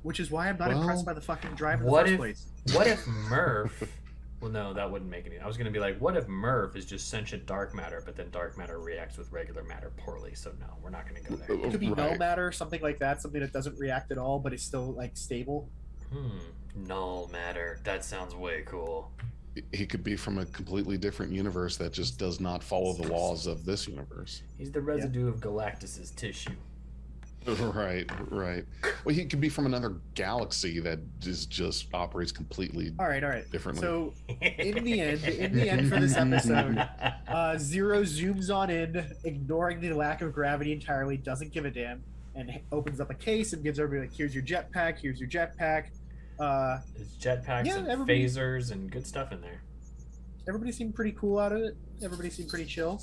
Which is why I'm not impressed by the fucking drive in the first place. What if Murph... Well, no, that wouldn't make any... I was going to be like, what if Murph is just sentient dark matter, but then dark matter reacts with regular matter poorly, so no, we're not going to go there. It could be null matter, something like that, something that doesn't react at all, but is still, like, stable. Null matter. That sounds way cool. He could be from a completely different universe that just does not follow the laws of this universe. He's the residue of Galactus's tissue. Right. Well, he could be from another galaxy that just operates completely all right differently. So in the end for this episode, Zero zooms on in, ignoring the lack of gravity entirely, doesn't give a damn, and opens up a case and gives everybody like, here's your jetpack. There's jetpacks and phasers and good stuff in there. Everybody seemed pretty cool out of it. Everybody seemed pretty chill.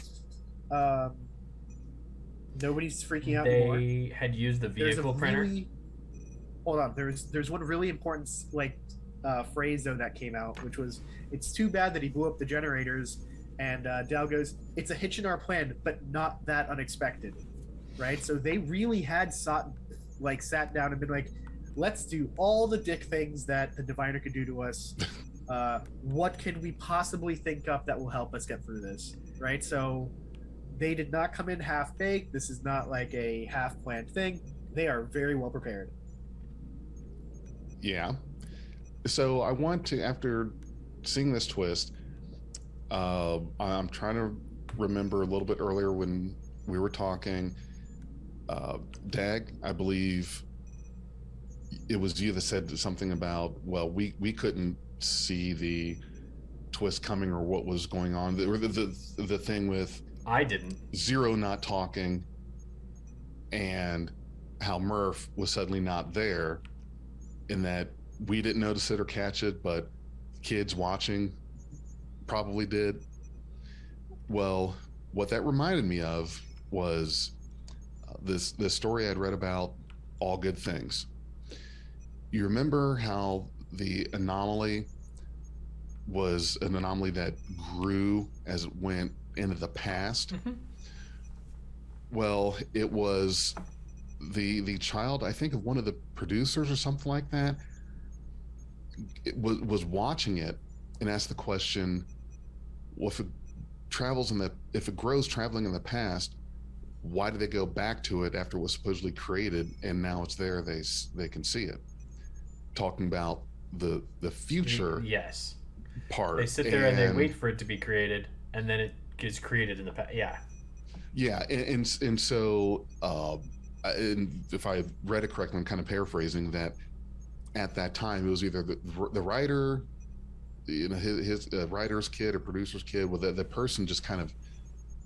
Nobody's freaking out anymore. They had used the There's a vehicle printer. really, hold on. There's one really important phrase though that came out, which was, "It's too bad that he blew up the generators." And Dal goes, "It's a hitch in our plan, but not that unexpected." Right? So they really had sat down and been like, "Let's do all the dick things that the diviner could do to us. What can we possibly think up that will help us get through this?" Right? So they did not come in half-baked. This is not like a half-planned thing. They are very well prepared. Yeah. So I want to, after seeing this twist, I'm trying to remember a little bit earlier when we were talking. Dag, I believe it was you that said something about, well, we couldn't see the twist coming or what was going on. The thing with I didn't. Zero not talking and how Murph was suddenly not there, in that we didn't notice it or catch it, but kids watching probably did. Well, what that reminded me of was this story I'd read about All Good Things. You remember how the anomaly was an anomaly that grew as it went into the past? Mm-hmm. Well, it was the child, I think, of one of the producers or something like that, it was watching it and asked the question, well, if it grows traveling in the past, why did they go back to it after it was supposedly created and now it's there, they can see it? Talking about the future. Yes. Part. They sit there and they wait for it to be created, and then it gets created in the past. Yeah. And so and if I read it correctly, I'm kind of paraphrasing that. At that time, it was either the writer, his writer's kid or producer's kid. Well, the person just kind of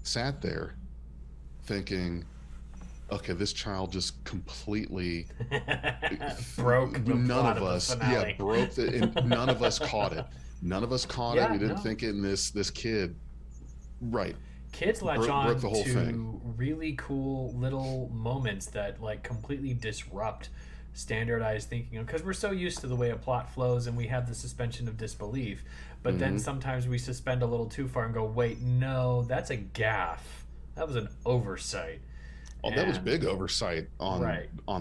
sat there thinking, okay, this child just completely broke the none plot of us the finale. broke and none of us caught it. None of us caught it. We didn't no. think it, and this kid, right? Kids latch on broke the whole to thing. really cool little moments that completely disrupt standardized thinking, because we're so used to the way a plot flows and we have the suspension of disbelief, but then sometimes we suspend a little too far and go, wait, no, that's a gaffe. That was an oversight. Oh, that was big oversight on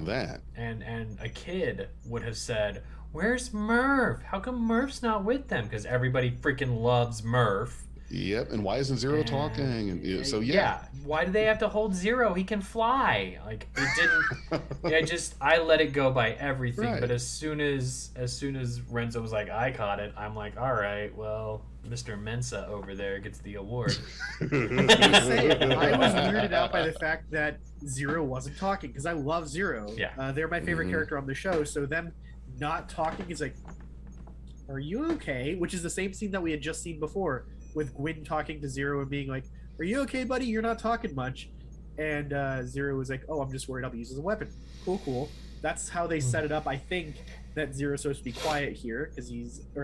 that. And a kid would have said, where's Murph? How come Murph's not with them? Because everybody freaking loves Murph. Yep, and why isn't Zero talking? And so why do they have to hold Zero? He can fly. It didn't. I let it go by everything. Right. But as soon as Renzo was like, I caught it, I'm like, all right, well, Mr. Mensa over there gets the award. I was weirded out by the fact that Zero wasn't talking, because I love Zero. Yeah. They're my favorite character on the show. So them not talking is like, are you okay? Which is the same scene that we had just seen before, with Gwyn talking to Zero and being like, are you okay, buddy? You're not talking much. And Zero was like, oh, I'm just worried I'll be used as a weapon. Cool. That's how they set it up. I think that Zero's supposed to be quiet here because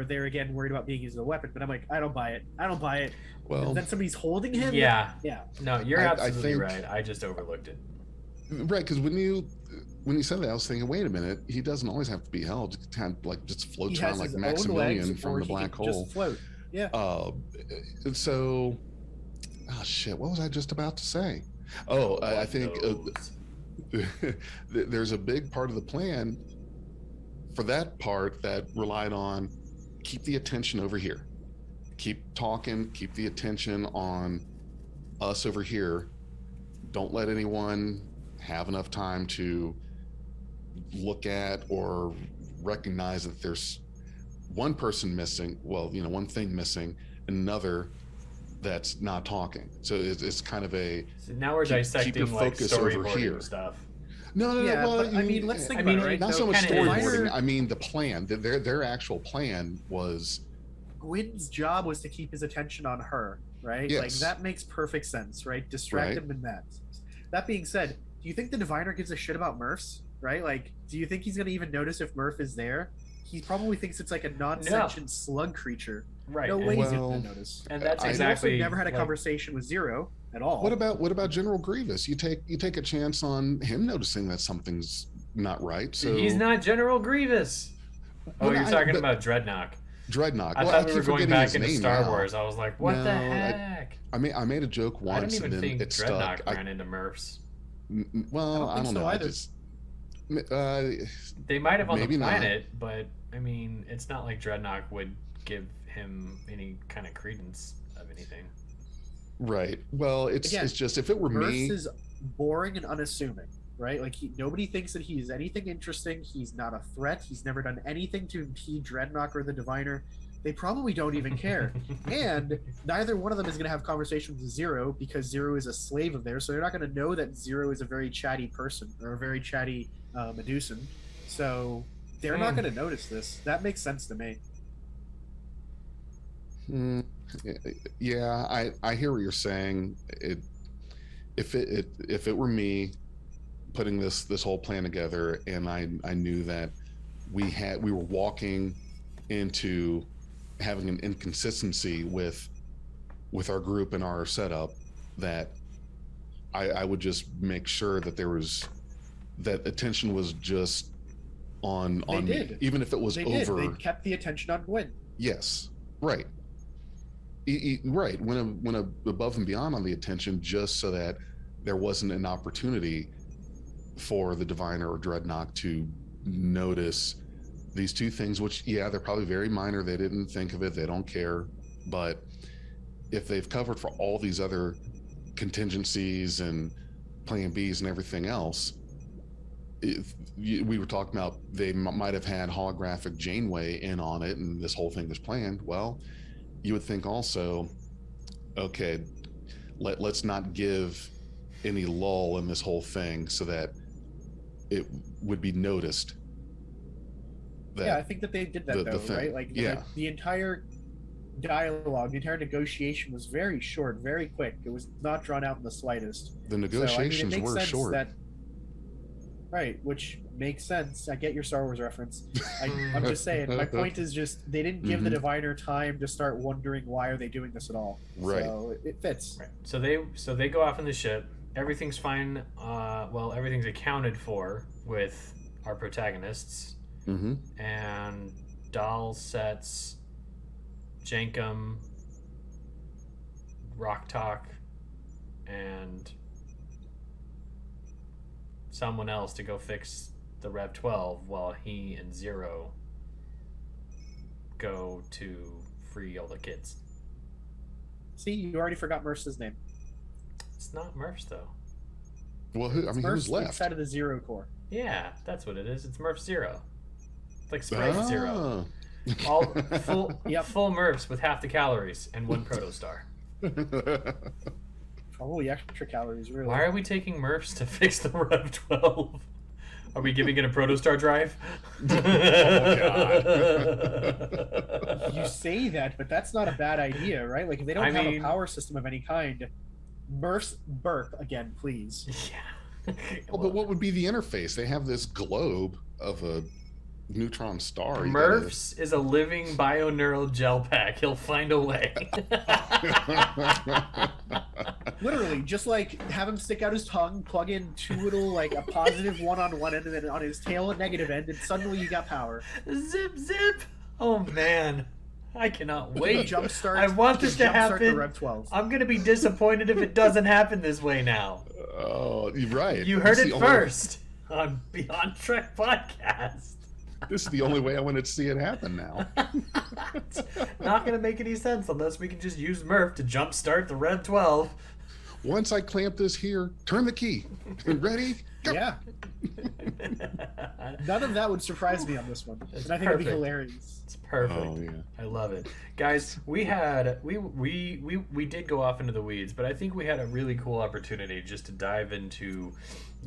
they're again worried about being used as a weapon. But I'm like, I don't buy it. Well, and then somebody's holding him. Yeah. Yeah. No, you're absolutely right. I just overlooked it. Right, because when you said that, I was thinking, wait a minute, he doesn't always have to be held. He kind of just floats around like Maximilian from the black hole. Just float. Yeah. So, shit, what was I just about to say? Oh, I think there's a big part of the plan for that part that relied on keep the attention over here. Keep talking, keep the attention on us over here. Don't let anyone have enough time to look at or recognize that there's one person missing, one thing missing, another that's not talking. So it's kind of a. So now we're dissecting keep your focus over here. Stuff. No. Yeah, well, but, let's think about it. Right? Not So so much kind of storyboarding. I mean, the plan. Their actual plan was. Gwyn's job was to keep his attention on her, right? Yes. Like that makes perfect sense, right? Distract him in that. That being said, do you think the diviner gives a shit about Murphs? Right? Like, do you think he's gonna even notice if Murph is there? He probably thinks it's like a non-sentient slug creature. Right. No way he's gonna notice. And that's He exactly. also never had a conversation with Zero, at all. What about General Grievous? You take a chance on him noticing that something's not right. So He's not General Grievous. Oh, you're talking about Dreadnought. Dreadnought. I well, thought I we keep were going forgetting back his into name Star now. Wars. I was like, what the No, heck? I made a joke I once don't even and then think it Dreadnought stuck. ran into Murphs. Well, I don't so know. either. I just They might have on the maybe not. planet, but I mean, it's not like Dreadnought would give him any kind of credence of anything. right. Well, it's just if it were Murphs me, is boring and unassuming, right? Like nobody thinks that he's anything interesting. He's not a threat. He's never done anything to impede Dreadnought or the Diviner. They probably don't even care. And neither one of them is going to have conversations with Zero because Zero is a slave of theirs. So they're not going to know that Zero is a very chatty person or a very chatty Medusan. So they're not going to notice this. That makes sense to me. yeah, I hear what you're saying. If it were me putting this whole plan together, and I knew that we were walking into having an inconsistency with our group and our setup, that I would just make sure that that attention was just on They me, did. even if it was over. They kept the attention on Gwen. Yes, right. Right. When above and beyond on the attention, just so that there wasn't an opportunity for the Diviner or Dreadnought to notice these two things, which, yeah, they're probably very minor. They didn't think of it. They don't care. But if they've covered for all these other contingencies and plan Bs and everything else, we were talking about they might have had holographic Janeway in on it and this whole thing was planned. Well, you would think also, okay, let's not give any lull in this whole thing so that it would be noticed. Yeah, I think that they did that though, right? Like the entire dialogue, the entire negotiation was very short, very quick. It was not drawn out in the slightest. The negotiations so, I mean, were short. Right, which makes sense. I get your Star Wars reference. I'm just saying, my point is just they didn't give the Diviner time to start wondering why are they doing this at all. Right. So it fits. Right. So they go off in the ship. Everything's fine. Well, everything's accounted for with our protagonists. Mm-hmm. And Dahl sets Jankum, Rock Talk, and someone else to go fix the Rev 12 while he and Zero go to free all the kids. See, you already forgot Murph's name. It's not Murph's though. Well, who was left? Inside of the Zero Core. Yeah, that's what it is. It's Murph Zero. It's like Sprite Zero. All full Murphs with half the calories and one Protostar. Probably extra calories, really. Why are we taking Murphs to fix the Rev 12? Are we giving it a Protostar drive? Oh, God. You say that, but that's not a bad idea, right? Like, if they don't have a power system of any kind, Murphs burp again, please. Yeah. Well, but what would be the interface? They have this globe of a neutron star. Murphs is a living bioneural gel pack. He'll find a way. Literally, just like have him stick out his tongue, plug in two little, like a positive one on one end and then on his tail a negative end, and suddenly you got power. Zip, zip. Oh, man. I cannot wait. Jumpstart. I want this to happen. The Rev 12. I'm going to be disappointed if it doesn't happen this way now. Oh, you're right. You heard it first on Beyond Trek Podcast. This is the only way I want to see it happen now. It's not going to make any sense unless we can just use Murph to jumpstart the Rev 12. Once I clamp this here, turn the key. Ready? Go. Yeah. None of that would surprise me on this one. It's and I think perfect. it'd be hilarious. It's perfect. Oh, yeah. I love it. Guys, we did go off into the weeds, but I think we had a really cool opportunity just to dive into,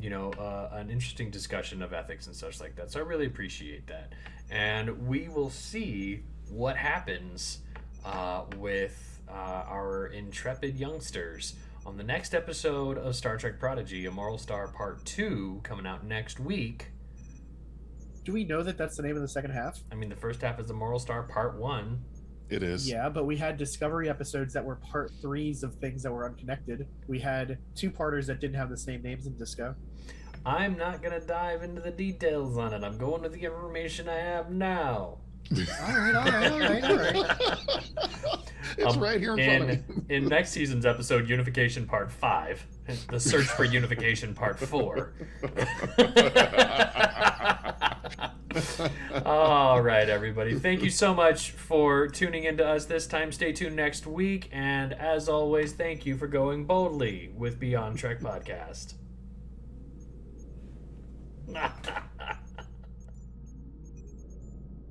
an interesting discussion of ethics and such like that. So I really appreciate that. And we will see what happens with our intrepid youngsters on the next episode of Star Trek Prodigy, A Moral Star Part 2, coming out next week. Do we know that that's the name of the second half? I mean, the first half is A Moral Star Part 1. It is. Yeah, but we had Discovery episodes that were part threes of things that were unconnected. We had two-parters that didn't have the same names in Disco. I'm not going to dive into the details on it. I'm going with the information I have now. All right. It's right here in front of me. In next season's episode, Unification Part 5, the search for Unification Part 4. All right, everybody. Thank you so much for tuning in to us this time. Stay tuned next week. And as always, thank you for going boldly with Beyond Trek Podcast.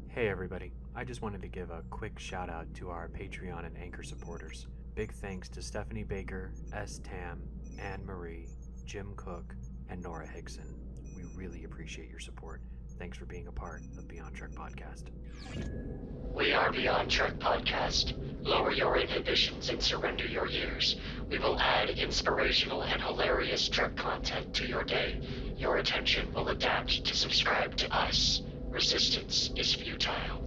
Hey everybody, I just wanted to give a quick shout out to our Patreon and Anchor supporters. Big thanks to Stephanie Baker, S. Tam, Anne Marie, Jim Cook, and Nora Hickson. We really appreciate your support. Thanks for being a part of Beyond Trek Podcast. We are Beyond Trek Podcast. Lower your inhibitions and surrender your years. We will add inspirational and hilarious Trek content to your day. Your attention will adapt to subscribe to us. Resistance is futile.